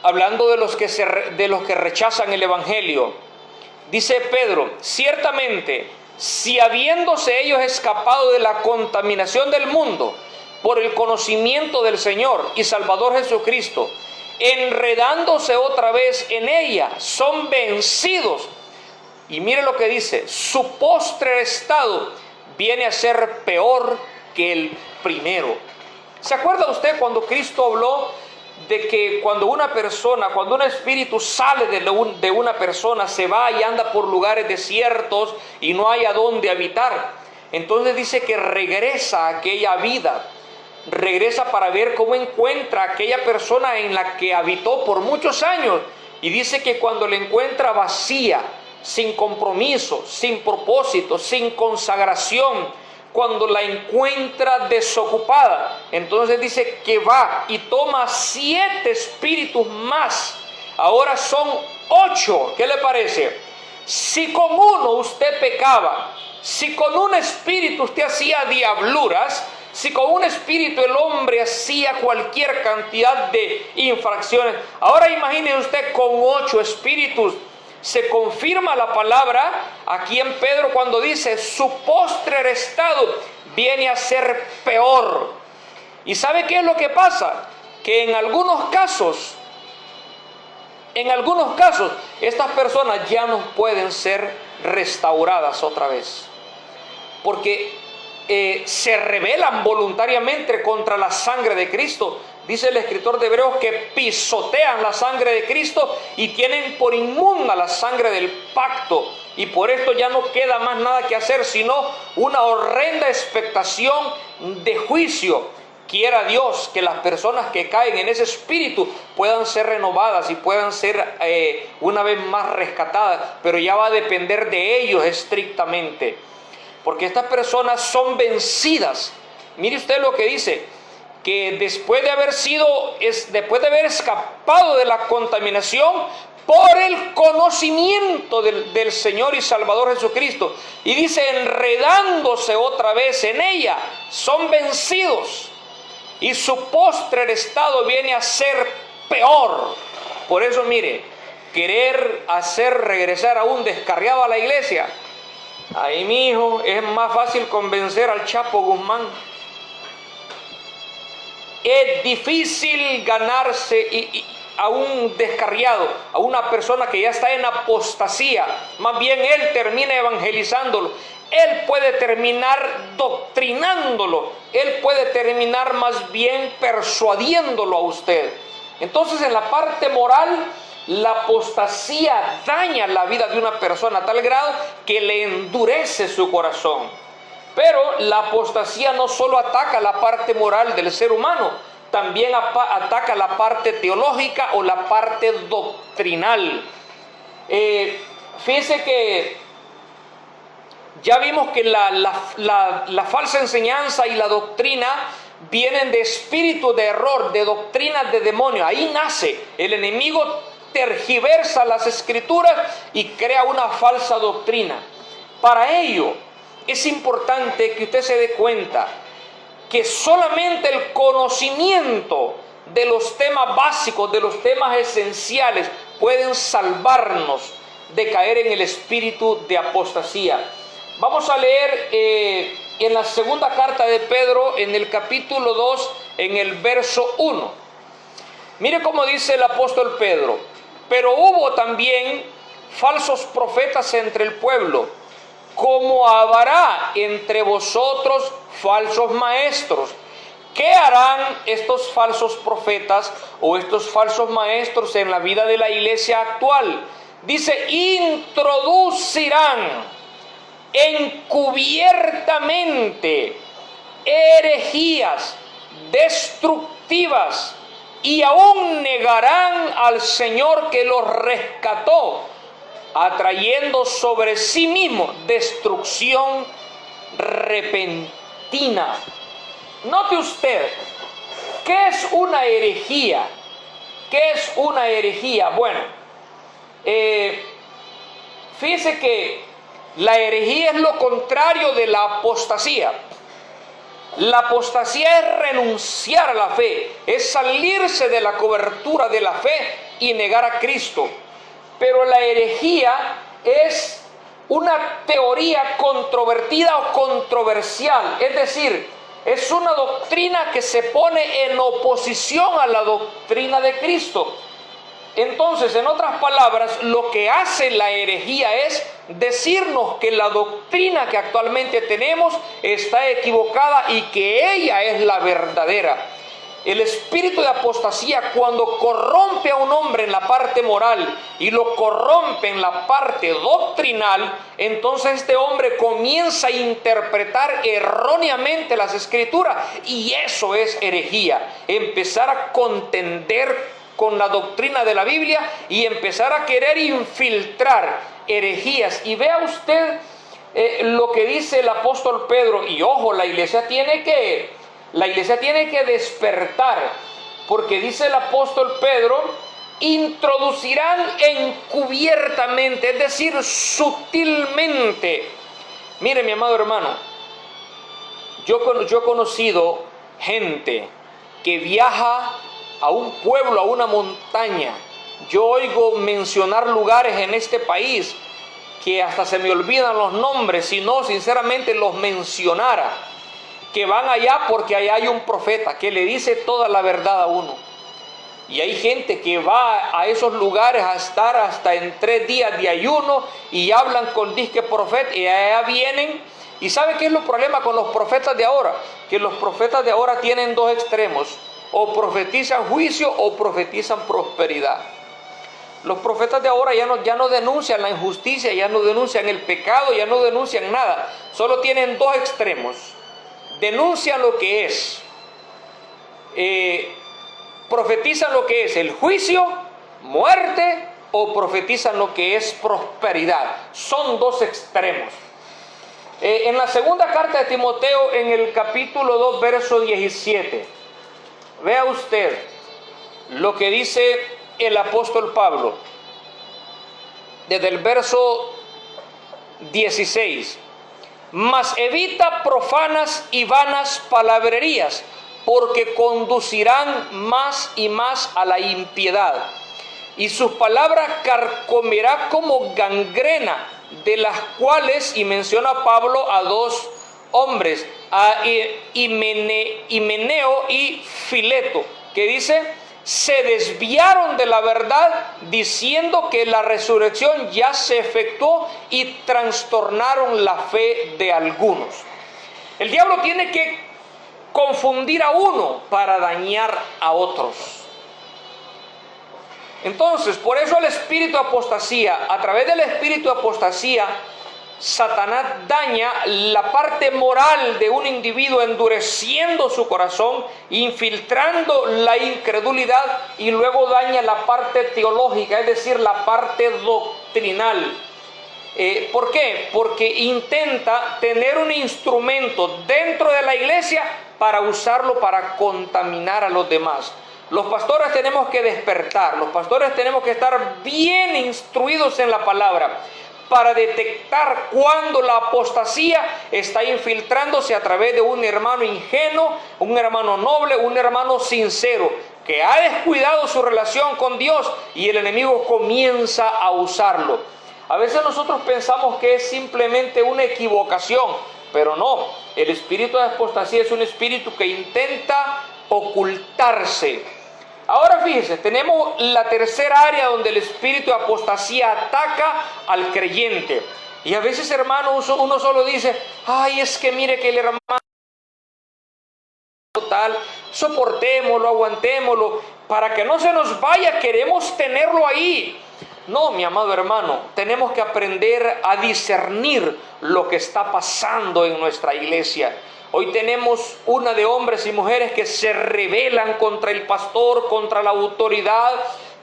Hablando de los que rechazan el evangelio, dice Pedro: ciertamente, si habiéndose ellos escapado de la contaminación del mundo por el conocimiento del Señor y Salvador Jesucristo, enredándose otra vez en ella, son vencidos. Y mire lo que dice: su postrer estado viene a ser peor que el primero. ¿Se acuerda usted cuando Cristo habló de que cuando un espíritu sale de una persona, se va y anda por lugares desiertos y no hay a dónde habitar? Entonces dice que regresa a aquella vida, regresa para ver cómo encuentra a aquella persona en la que habitó por muchos años, y dice que cuando la encuentra vacía, sin compromiso, sin propósito, sin consagración, cuando la encuentra desocupada, entonces dice que va y toma 7 espíritus más. Ahora son 8. ¿Qué le parece? Si con uno usted pecaba, si con un espíritu usted hacía diabluras, si con un espíritu el hombre hacía cualquier cantidad de infracciones, ahora imagine usted con 8 espíritus. Se confirma la palabra aquí en Pedro cuando dice: su postrer estado viene a ser peor. ¿Y sabe qué es lo que pasa? Que en algunos casos, estas personas ya no pueden ser restauradas otra vez, porque se rebelan voluntariamente contra la sangre de Cristo. Dice el escritor de Hebreos que pisotean la sangre de Cristo y tienen por inmunda la sangre del pacto, y por esto ya no queda más nada que hacer sino una horrenda expectación de juicio. Quiera Dios que las personas que caen en ese espíritu puedan ser renovadas y puedan ser una vez más rescatadas, pero ya va a depender de ellos estrictamente, porque estas personas son vencidas. Mire usted lo que dice, que después de haber escapado de la contaminación por el conocimiento del Señor y Salvador Jesucristo, y dice, enredándose otra vez en ella, son vencidos, y su postrer estado viene a ser peor. Por eso, mire, querer hacer regresar a un descarriado a la iglesia, ahí mijo, es más fácil convencer al Chapo Guzmán. Es difícil ganarse a un descarriado, a una persona que ya está en apostasía. Más bien él termina evangelizándolo, él puede terminar doctrinándolo, él puede terminar más bien persuadiéndolo a usted. Entonces, en la parte moral, la apostasía daña la vida de una persona a tal grado que le endurece su corazón. Pero la apostasía no solo ataca la parte moral del ser humano, también ataca la parte teológica o la parte doctrinal. Fíjense que ya vimos que la falsa enseñanza y la doctrina vienen de espíritu de error, de doctrinas de demonio. Ahí nace. El enemigo tergiversa las escrituras y crea una falsa doctrina. Para ello es importante que usted se dé cuenta que solamente el conocimiento de los temas básicos, de los temas esenciales, pueden salvarnos de caer en el espíritu de apostasía. Vamos a leer en la segunda carta de Pedro, en el capítulo 2, en el verso 1. Mire cómo dice el apóstol Pedro: pero hubo también falsos profetas entre el pueblo, como habrá entre vosotros falsos maestros. ¿Qué harán estos falsos profetas o estos falsos maestros en la vida de la iglesia actual? Dice, introducirán encubiertamente herejías destructivas y aún negarán al Señor que los rescató, atrayendo sobre sí mismo destrucción repentina. Note usted, ¿qué es una herejía? ¿Qué es una herejía? Bueno, fíjese que la herejía es lo contrario de la apostasía. La apostasía es renunciar a la fe, es salirse de la cobertura de la fe y negar a Cristo. Pero la herejía es una teoría controvertida o controversial, es decir, es una doctrina que se pone en oposición a la doctrina de Cristo. Entonces, en otras palabras, lo que hace la herejía es decirnos que la doctrina que actualmente tenemos está equivocada y que ella es la verdadera. El espíritu de apostasía, cuando corrompe a un hombre en la parte moral y lo corrompe en la parte doctrinal, entonces este hombre comienza a interpretar erróneamente las escrituras, y eso es herejía. Empezar a contender con la doctrina de la Biblia y empezar a querer infiltrar herejías. Y vea usted lo que dice el apóstol Pedro, y ojo, la iglesia tiene que despertar, porque dice el apóstol Pedro, introducirán encubiertamente, es decir, sutilmente. Mire, mi amado hermano, yo he conocido gente que viaja a un pueblo, a una montaña. Yo oigo mencionar lugares en este país que hasta se me olvidan los nombres, si no, sinceramente los mencionara, que van allá porque allá hay un profeta que le dice toda la verdad a uno. Y hay gente que va a esos lugares a estar hasta en 3 días de ayuno y hablan con disque profeta, y allá vienen. ¿Y sabe qué es el problema con los profetas de ahora? Que los profetas de ahora tienen 2 extremos: o profetizan juicio o profetizan prosperidad. Los profetas de ahora ya no denuncian la injusticia, ya no denuncian el pecado, ya no denuncian nada. Solo tienen 2 extremos. Denuncian lo que es, profetizan lo que es el juicio, muerte, o profetizan lo que es prosperidad. Son 2 extremos. En la segunda carta de Timoteo, en el capítulo 2, verso 17, vea usted lo que dice el apóstol Pablo, desde el verso 16. Mas evita profanas y vanas palabrerías, porque conducirán más y más a la impiedad, y sus palabras carcomerá como gangrena, de las cuales, y menciona Pablo a 2 hombres, a Himeneo y Fileto, que dice: se desviaron de la verdad, diciendo que la resurrección ya se efectuó, y trastornaron la fe de algunos. El diablo tiene que confundir a uno para dañar a otros. Entonces, por eso el espíritu de apostasía, a través del espíritu de apostasía, Satanás daña la parte moral de un individuo, endureciendo su corazón, infiltrando la incredulidad, y luego daña la parte teológica, es decir, la parte doctrinal. ¿Por qué? Porque intenta tener un instrumento dentro de la iglesia para usarlo para contaminar a los demás. Los pastores tenemos que despertar, los pastores tenemos que estar bien instruidos en la palabra, para detectar cuando la apostasía está infiltrándose a través de un hermano ingenuo, un hermano noble, un hermano sincero, que ha descuidado su relación con Dios, y el enemigo comienza a usarlo. A veces nosotros pensamos que es simplemente una equivocación, pero no. El espíritu de apostasía es un espíritu que intenta ocultarse. Ahora fíjese, tenemos la tercera área donde el espíritu de apostasía ataca al creyente. Y a veces, hermano, uno solo dice: ay, es que mire que el hermano tal, soportémoslo, aguantémoslo, para que no se nos vaya, queremos tenerlo ahí. No, mi amado hermano, tenemos que aprender a discernir lo que está pasando en nuestra iglesia. Hoy tenemos una de hombres y mujeres que se rebelan contra el pastor, contra la autoridad,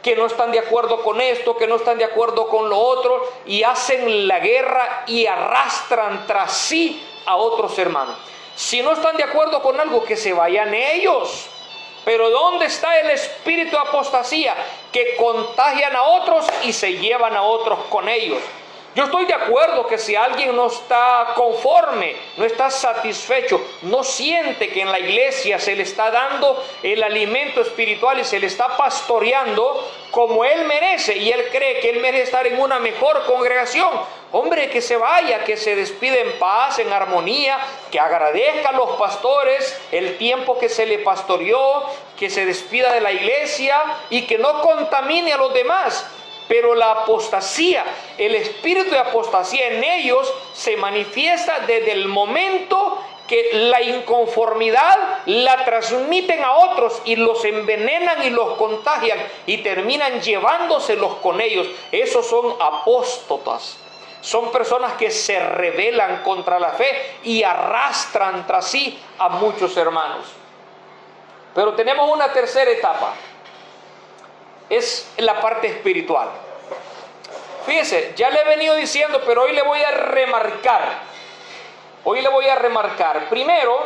que no están de acuerdo con esto, que no están de acuerdo con lo otro, y hacen la guerra y arrastran tras sí a otros hermanos. Si no están de acuerdo con algo, que se vayan ellos. Pero ¿dónde está el espíritu de apostasía? Que contagian a otros y se llevan a otros con ellos. Yo estoy de acuerdo que si alguien no está conforme, no está satisfecho, no siente que en la iglesia se le está dando el alimento espiritual y se le está pastoreando como él merece, y él cree que él merece estar en una mejor congregación, hombre, que se vaya, que se despide en paz, en armonía, que agradezca a los pastores el tiempo que se le pastoreó, que se despida de la iglesia y que no contamine a los demás. Pero la apostasía, el espíritu de apostasía en ellos se manifiesta desde el momento que la inconformidad la transmiten a otros y los envenenan y los contagian y terminan llevándoselos con ellos. Esos son apóstatas. Son personas que se rebelan contra la fe y arrastran tras sí a muchos hermanos. Pero tenemos una tercera etapa. Es la parte espiritual. Fíjese, ya le he venido diciendo, pero hoy le voy a remarcar. Primero,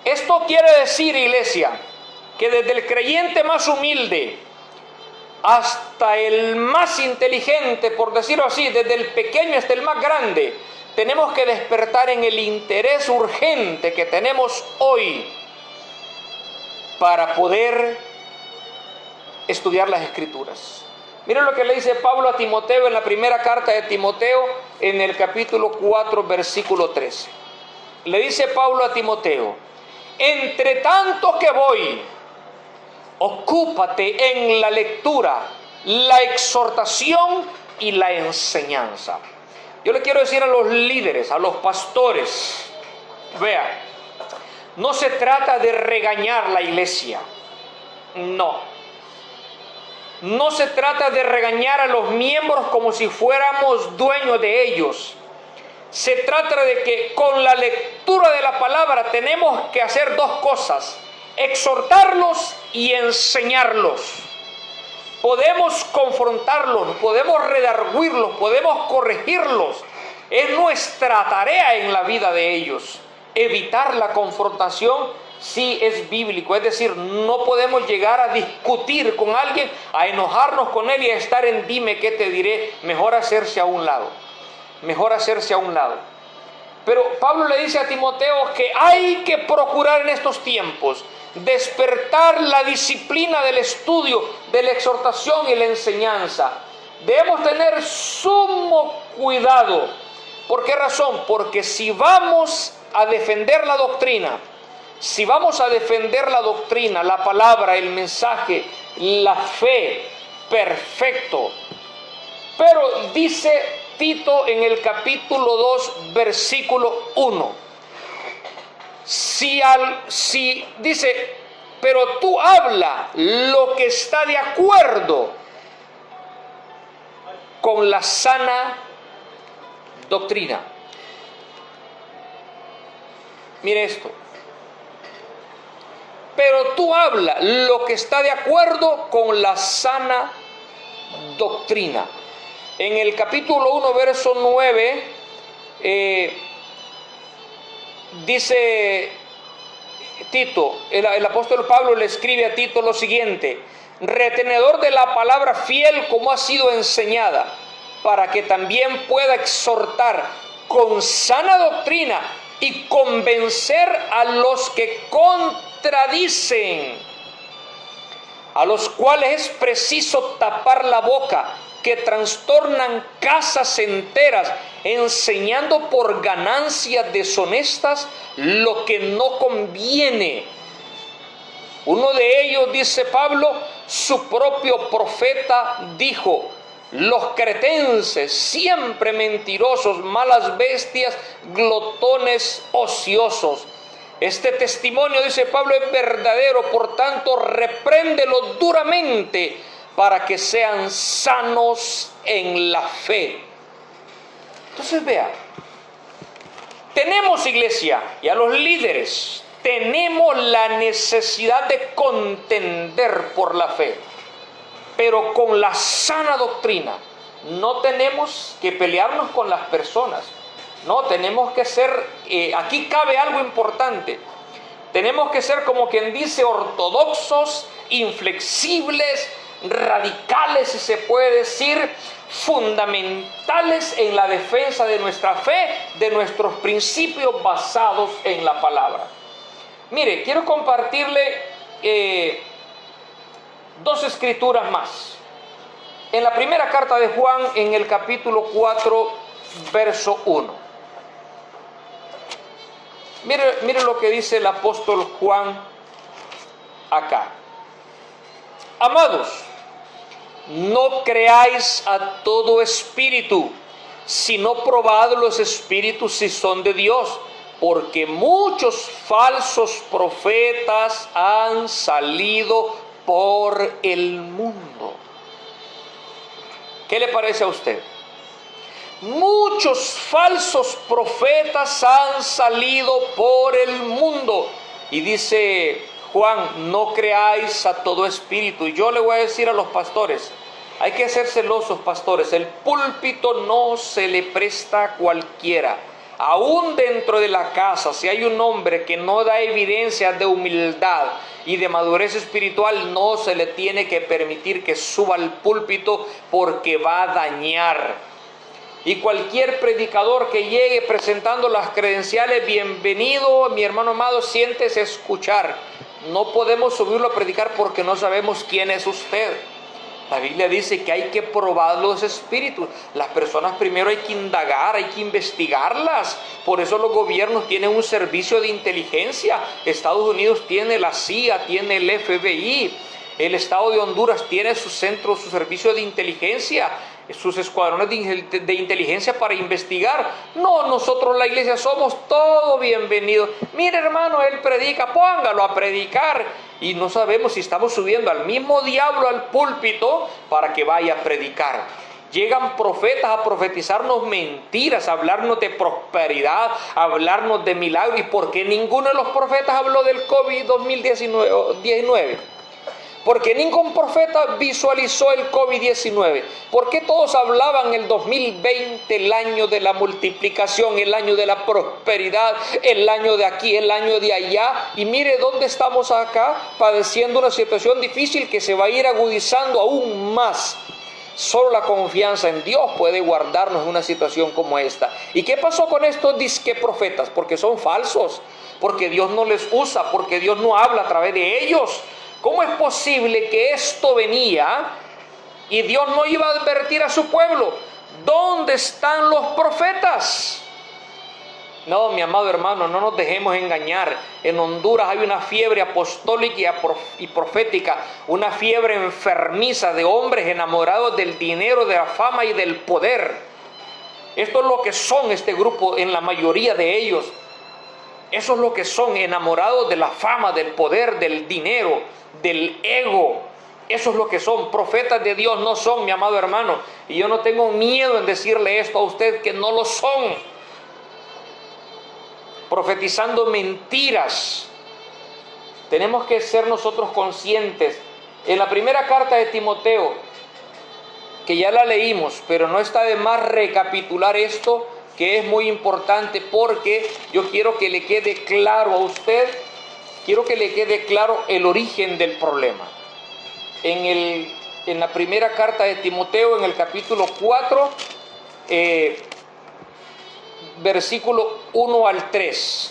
esto quiere decir, iglesia, que desde el creyente más humilde hasta el más inteligente, por decirlo así, desde el pequeño hasta el más grande, tenemos que despertar en el interés urgente que tenemos hoy para poder estudiar las Escrituras. Miren lo que le dice Pablo a Timoteo en la primera carta de Timoteo, en el capítulo 4, versículo 13. Le dice Pablo a Timoteo: entre tanto que voy, ocúpate en la lectura, la exhortación y la enseñanza. Yo le quiero decir a los líderes, a los pastores, vea, no se trata de regañar la iglesia, no se trata de regañar a los miembros como si fuéramos dueños de ellos. Se trata de que con la lectura de la palabra tenemos que hacer dos cosas: exhortarlos y enseñarlos. Podemos confrontarlos, podemos redarguirlos, podemos corregirlos. Es nuestra tarea en la vida de ellos. Evitar la confrontación sí es bíblico, es decir, no podemos llegar a discutir con alguien, a enojarnos con él y a estar en dime qué te diré. Mejor hacerse a un lado. Pero Pablo le dice a Timoteo que hay que procurar en estos tiempos despertar la disciplina del estudio, de la exhortación y la enseñanza. Debemos tener sumo cuidado. ¿Por qué razón? Porque si vamos a defender la doctrina, la palabra, el mensaje, la fe, perfecto. Pero dice Tito en el capítulo 2, versículo 1. Dice, pero tú habla lo que está de acuerdo con la sana doctrina. Mire esto. Pero tú habla lo que está de acuerdo con la sana doctrina. En el capítulo 1, verso 9, dice Tito, el apóstol Pablo le escribe a Tito lo siguiente: retenedor de la palabra fiel como ha sido enseñada, para que también pueda exhortar con sana doctrina y convencer a los que contradicen, a los cuales es preciso tapar la boca, que trastornan casas enteras, enseñando por ganancias deshonestas lo que no conviene. Uno de ellos, dice Pablo, su propio profeta dijo: los cretenses, siempre mentirosos, malas bestias, glotones, ociosos. Este testimonio, dice Pablo, es verdadero, por tanto, repréndelos duramente para que sean sanos en la fe. Entonces, vea, tenemos, iglesia, y a los líderes, tenemos la necesidad de contender por la fe. pero con la sana doctrina. No tenemos que pelearnos con las personas. No, tenemos que ser, aquí cabe algo importante. Tenemos que ser, como quien dice, ortodoxos, inflexibles, radicales, si se puede decir, fundamentales en la defensa de nuestra fe, de nuestros principios basados en la palabra. Mire, quiero compartirle dos escrituras más. En la primera carta de Juan, en el capítulo 4, verso 1. Mire lo que dice el apóstol Juan acá. Amados, no creáis a todo espíritu, sino probad los espíritus si son de Dios, porque muchos falsos profetas han salido por el mundo. ¿Qué le parece a usted? Muchos falsos profetas han salido por el mundo. Y dice Juan, no creáis a todo espíritu. Y yo le voy a decir a los pastores, hay que ser celosos, pastores. El púlpito no se le presta a cualquiera. Aún dentro de la casa, si hay un hombre que no da evidencias de humildad y de madurez espiritual, no se le tiene que permitir que suba al púlpito, porque va a dañar. Y cualquier predicador que llegue presentando las credenciales, bienvenido, mi hermano amado, siéntese a escuchar. No podemos subirlo a predicar porque no sabemos quién es usted. La Biblia dice que hay que probar los espíritus. Las personas primero hay que indagar, hay que investigarlas. Por eso los gobiernos tienen un servicio de inteligencia. Estados Unidos tiene la CIA, tiene el FBI. El Estado de Honduras tiene su centro, su servicio de inteligencia, sus escuadrones de inteligencia para investigar. No, nosotros la iglesia somos todo bienvenidos. Mire, hermano, él predica, póngalo a predicar. Y no sabemos si estamos subiendo al mismo diablo al púlpito para que vaya a predicar. Llegan profetas a profetizarnos mentiras, a hablarnos de prosperidad, a hablarnos de milagros. ¿Y por qué ninguno de los profetas habló del COVID-19? ¿Por qué ningún profeta visualizó el COVID-19? ¿Por qué todos hablaban el 2020, el año de la multiplicación, el año de la prosperidad, el año de aquí, el año de allá? Y mire dónde estamos acá, padeciendo una situación difícil que se va a ir agudizando aún más. Solo la confianza en Dios puede guardarnos en una situación como esta. ¿Y qué pasó con estos disque profetas? Porque son falsos, porque Dios no les usa, porque Dios no habla a través de ellos. ¿Cómo es posible que esto venía y Dios no iba a advertir a su pueblo? ¿Dónde están los profetas? No, mi amado hermano, no nos dejemos engañar. En Honduras hay una fiebre apostólica y profética, una fiebre enfermiza de hombres enamorados del dinero, de la fama y del poder. Esto es lo que son este grupo en la mayoría de ellos. Eso es lo que son, enamorados de la fama, del poder, del dinero, del ego. Eso es lo que son. Profetas de Dios no son, mi amado hermano. Y yo no tengo miedo en decirle esto a usted, que no lo son. Profetizando mentiras. Tenemos que ser nosotros conscientes. En la primera carta de Timoteo, que ya la leímos, pero no está de más recapitular esto, que es muy importante, porque yo quiero que le quede claro a usted, quiero que le quede claro el origen del problema. En la primera carta de Timoteo, en el capítulo 4, versículo 1 al 3.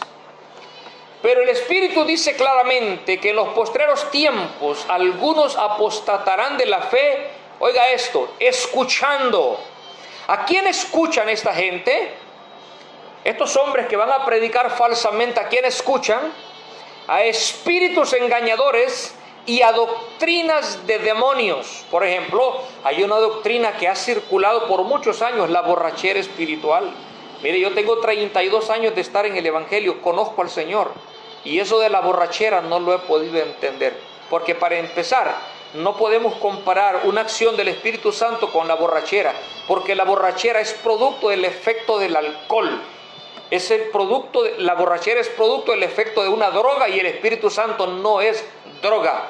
Pero el Espíritu dice claramente que en los postreros tiempos algunos apostatarán de la fe. Oiga esto, escuchando. ¿A quién escuchan esta gente? Estos hombres que van a predicar falsamente, ¿a quién escuchan? A espíritus engañadores y a doctrinas de demonios. Por ejemplo, hay una doctrina que ha circulado por muchos años, la borrachera espiritual. Mire, yo tengo 32 años de estar en el Evangelio, conozco al Señor, y eso de la borrachera no lo he podido entender, porque para empezar, no podemos comparar una acción del Espíritu Santo con la borrachera, porque la borrachera es producto del efecto del alcohol. La borrachera es producto del efecto de una droga, y el Espíritu Santo no es droga.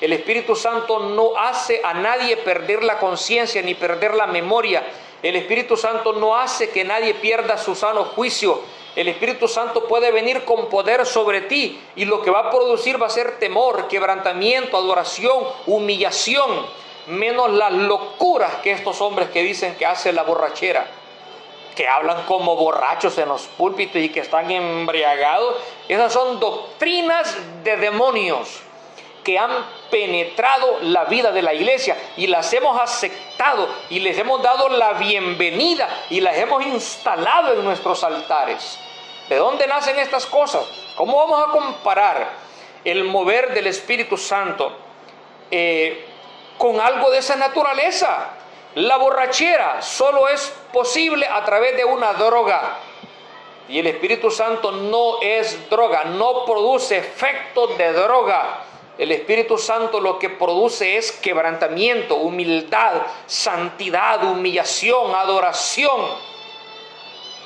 El Espíritu Santo no hace a nadie perder la conciencia ni perder la memoria. El Espíritu Santo no hace que nadie pierda su sano juicio. El Espíritu Santo puede venir con poder sobre ti y lo que va a producir va a ser temor, quebrantamiento, adoración, humillación, menos las locuras que estos hombres que dicen que hace la borrachera, que hablan como borrachos en los púlpitos y que están embriagados. Esas son doctrinas de demonios que han penetrado la vida de la iglesia y las hemos aceptado y les hemos dado la bienvenida y las hemos instalado en nuestros altares. ¿De dónde nacen estas cosas? ¿Cómo vamos a comparar el mover del Espíritu Santo con algo de esa naturaleza? La borrachera solo es posible a través de una droga. Y el Espíritu Santo no es droga, no produce efectos de droga. El Espíritu Santo lo que produce es quebrantamiento, humildad, santidad, humillación, adoración.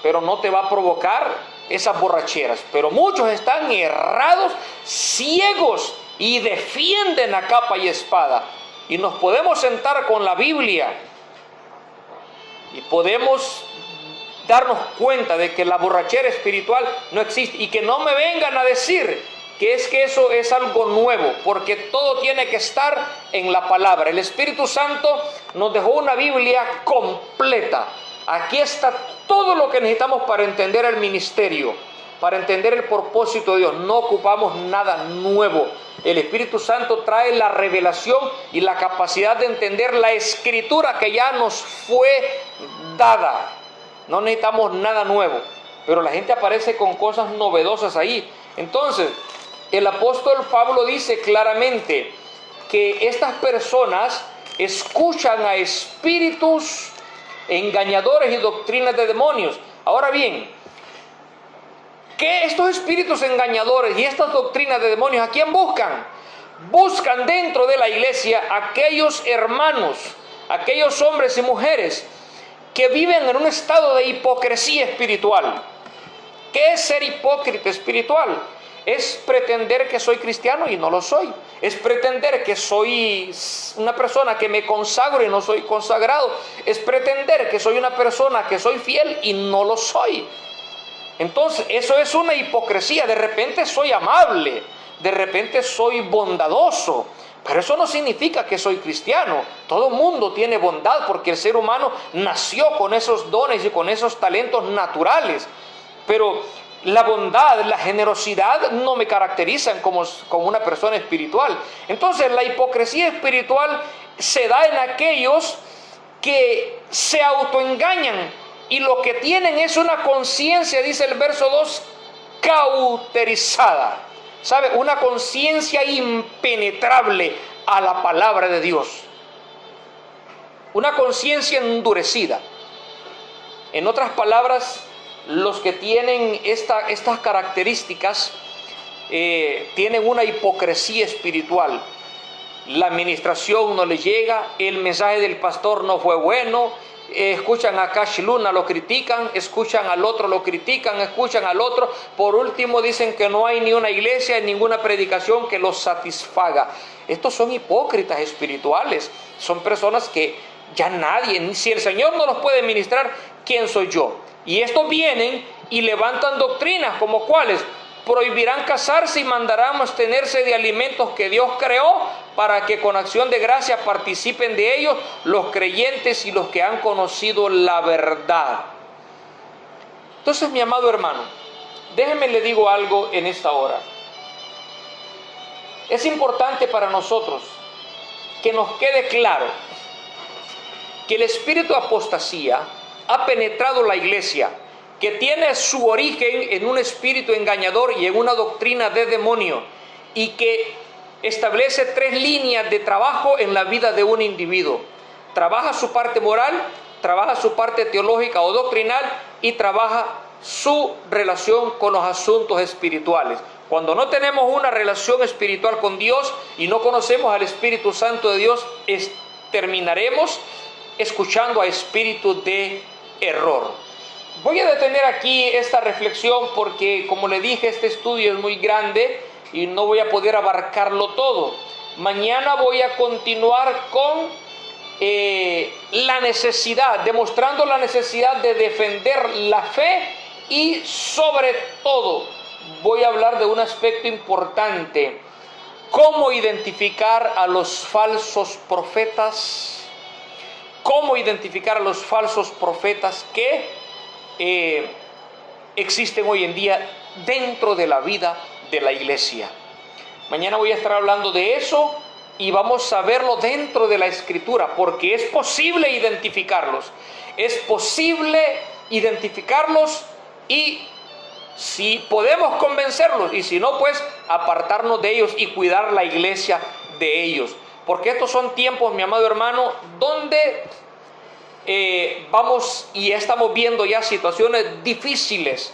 Pero no te va a provocar esas borracheras. Pero muchos están errados, ciegos y defienden a capa y espada. Y nos podemos sentar con la Biblia y podemos darnos cuenta de que la borrachera espiritual no existe. Y que no me vengan a decir que eso es algo nuevo, porque todo tiene que estar en la palabra. El Espíritu Santo nos dejó una Biblia completa. Aquí está todo lo que necesitamos para entender el ministerio, para entender el propósito de Dios. No ocupamos nada nuevo. El Espíritu Santo trae la revelación y la capacidad de entender la Escritura que ya nos fue dada. No necesitamos nada nuevo, pero la gente aparece con cosas novedosas ahí. Entonces, el apóstol Pablo dice claramente que estas personas escuchan a espíritus engañadores y doctrinas de demonios. Ahora bien, ¿qué estos espíritus engañadores y estas doctrinas de demonios a quién buscan? Buscan dentro de la iglesia aquellos hermanos, aquellos hombres y mujeres que viven en un estado de hipocresía espiritual. ¿Qué es ser hipócrita espiritual? Es pretender que soy cristiano y no lo soy. Es pretender que soy una persona que me consagro y no soy consagrado. Es pretender que soy una persona que soy fiel y no lo soy. Entonces, eso es una hipocresía. De repente soy amable, de repente soy bondadoso, pero eso no significa que soy cristiano. Todo mundo tiene bondad porque el ser humano nació con esos dones y con esos talentos naturales. Pero la bondad, la generosidad no me caracterizan como una persona espiritual. Entonces la hipocresía espiritual se da en aquellos que se autoengañan y lo que tienen es una conciencia, dice el verso 2, cauterizada. ¿Sabe? Una conciencia impenetrable a la palabra de Dios. Una conciencia endurecida. En otras palabras, los que tienen estas características tienen una hipocresía espiritual. La administración no les llega, el mensaje del pastor no fue bueno, escuchan a Cash Luna, lo critican, escuchan al otro, lo critican, escuchan al otro. Por último dicen que no hay ni una iglesia, ninguna predicación que los satisfaga. Estos son hipócritas espirituales, son personas que ya nadie, si el Señor no los puede ministrar, ¿quién soy yo? Y estos vienen y levantan doctrinas como cuáles: prohibirán casarse y mandarán abstenerse de alimentos que Dios creó para que con acción de gracia participen de ellos los creyentes y los que han conocido la verdad. Entonces, mi amado hermano, déjeme le digo algo en esta hora. Es importante para nosotros que nos quede claro que el espíritu de apostasía ha penetrado la iglesia, que tiene su origen en un espíritu engañador y en una doctrina de demonio, y que establece 3 líneas de trabajo en la vida de un individuo. Trabaja su parte moral, trabaja su parte teológica o doctrinal y trabaja su relación con los asuntos espirituales. Cuando no tenemos una relación espiritual con Dios y no conocemos al Espíritu Santo de Dios, terminaremos escuchando a espíritus de error. Voy a detener aquí esta reflexión porque, como le dije, este estudio es muy grande y no voy a poder abarcarlo todo. Mañana voy a continuar con la necesidad, demostrando la necesidad de defender la fe, y sobre todo voy a hablar de un aspecto importante: cómo identificar a los falsos profetas, cómo identificar a los falsos profetas que existen hoy en día dentro de la vida de la iglesia. Mañana voy a estar hablando de eso y vamos a verlo dentro de la Escritura, porque es posible identificarlos. Es posible identificarlos, y si podemos convencerlos, y si no, pues apartarnos de ellos y cuidar la iglesia de ellos. Porque estos son tiempos, mi amado hermano, donde vamos y estamos viendo ya situaciones difíciles,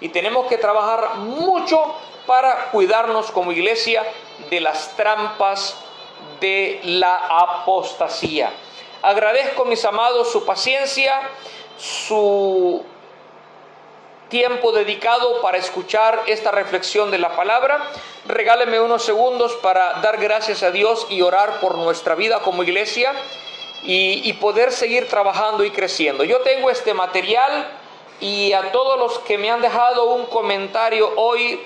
y tenemos que trabajar mucho para cuidarnos como iglesia de las trampas de la apostasía. Agradezco, mis amados, su paciencia, su tiempo dedicado para escuchar esta reflexión de la palabra. Regáleme unos segundos para dar gracias a Dios y orar por nuestra vida como iglesia y poder seguir trabajando y creciendo. Yo tengo este material, y a todos los que me han dejado un comentario hoy,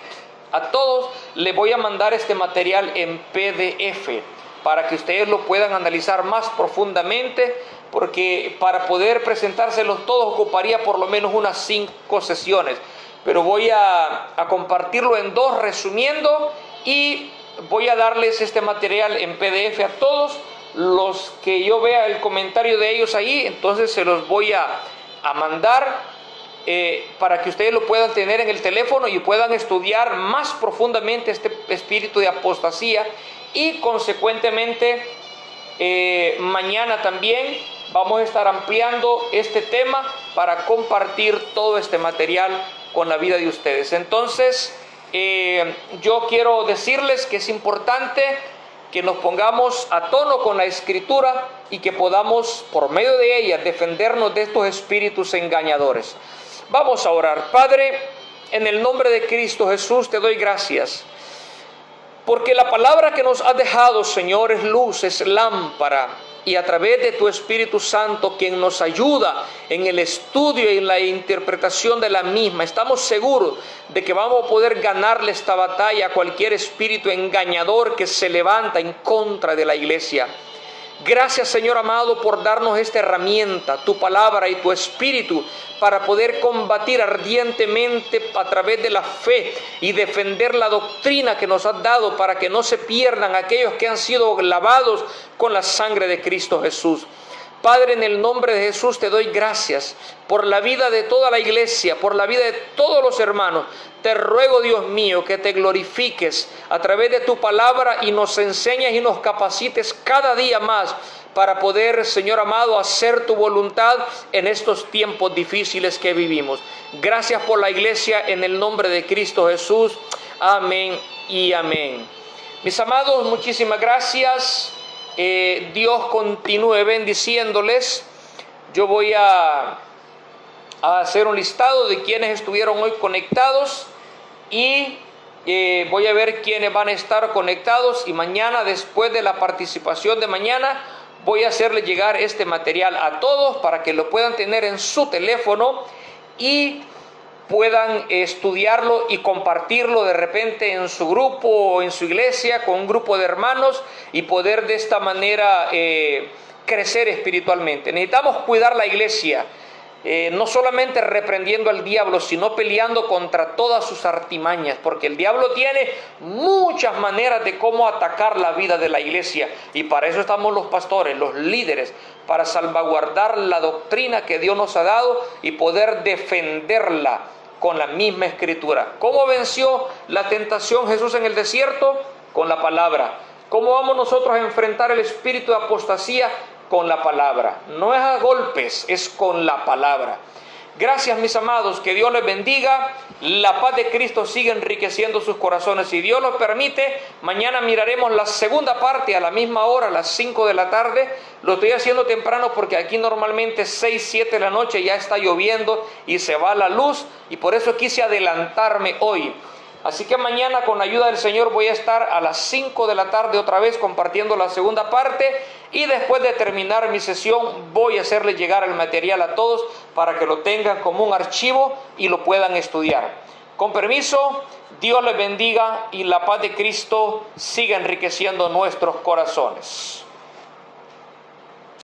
a todos les voy a mandar este material en PDF para que ustedes lo puedan analizar más profundamente, porque para poder presentárselos todos ocuparía por lo menos unas 5 sesiones, pero voy a compartirlo en 2 resumiendo, y voy a darles este material en PDF a todos los que yo vea el comentario de ellos ahí. Entonces se los voy a mandar para que ustedes lo puedan tener en el teléfono y puedan estudiar más profundamente este espíritu de apostasía. Y consecuentemente mañana también vamos a estar ampliando este tema para compartir todo este material con la vida de ustedes. Entonces yo quiero decirles que es importante que nos pongamos a tono con la Escritura y que podamos por medio de ella defendernos de estos espíritus engañadores. Vamos a orar. Padre, en el nombre de Cristo Jesús te doy gracias, porque la palabra que nos has dejado, Señor, es luz, es lámpara, y a través de tu Espíritu Santo, quien nos ayuda en el estudio y en la interpretación de la misma, estamos seguros de que vamos a poder ganarle esta batalla a cualquier espíritu engañador que se levanta en contra de la iglesia. Gracias, Señor amado, por darnos esta herramienta, tu palabra y tu espíritu, para poder combatir ardientemente a través de la fe y defender la doctrina que nos has dado, para que no se pierdan aquellos que han sido lavados con la sangre de Cristo Jesús. Padre, en el nombre de Jesús te doy gracias por la vida de toda la iglesia, por la vida de todos los hermanos. Te ruego, Dios mío, que te glorifiques a través de tu palabra y nos enseñes y nos capacites cada día más para poder, Señor amado, hacer tu voluntad en estos tiempos difíciles que vivimos. Gracias por la iglesia, en el nombre de Cristo Jesús. Amén y amén. Mis amados, muchísimas gracias. Dios continúe bendiciéndoles. Yo voy a hacer un listado de quienes estuvieron hoy conectados, y voy a ver quiénes van a estar conectados, y mañana, después de la participación de mañana, voy a hacerle llegar este material a todos para que lo puedan tener en su teléfono y puedan estudiarlo y compartirlo de repente en su grupo o en su iglesia con un grupo de hermanos, y poder de esta manera crecer espiritualmente. Necesitamos cuidar la iglesia, no solamente reprendiendo al diablo, sino peleando contra todas sus artimañas, porque el diablo tiene muchas maneras de cómo atacar la vida de la iglesia, y para eso estamos los pastores, los líderes, para salvaguardar la doctrina que Dios nos ha dado y poder defenderla con la misma Escritura. ¿Cómo venció la tentación Jesús en el desierto? Con la palabra. ¿Cómo vamos nosotros a enfrentar el espíritu de apostasía? Con la palabra. No es a golpes, es con la palabra. Gracias, mis amados, que Dios les bendiga. La paz de Cristo sigue enriqueciendo sus corazones. Si Dios lo permite, mañana miraremos la segunda parte a la misma hora, a las 5 de la tarde. Lo estoy haciendo temprano porque aquí normalmente 6, 7 de la noche ya está lloviendo y se va la luz, y por eso quise adelantarme hoy. Así que mañana, con la ayuda del Señor, voy a estar a las 5 de la tarde otra vez compartiendo la segunda parte, y después de terminar mi sesión voy a hacerles llegar el material a todos para que lo tengan como un archivo y lo puedan estudiar. Con permiso, Dios les bendiga y la paz de Cristo siga enriqueciendo nuestros corazones.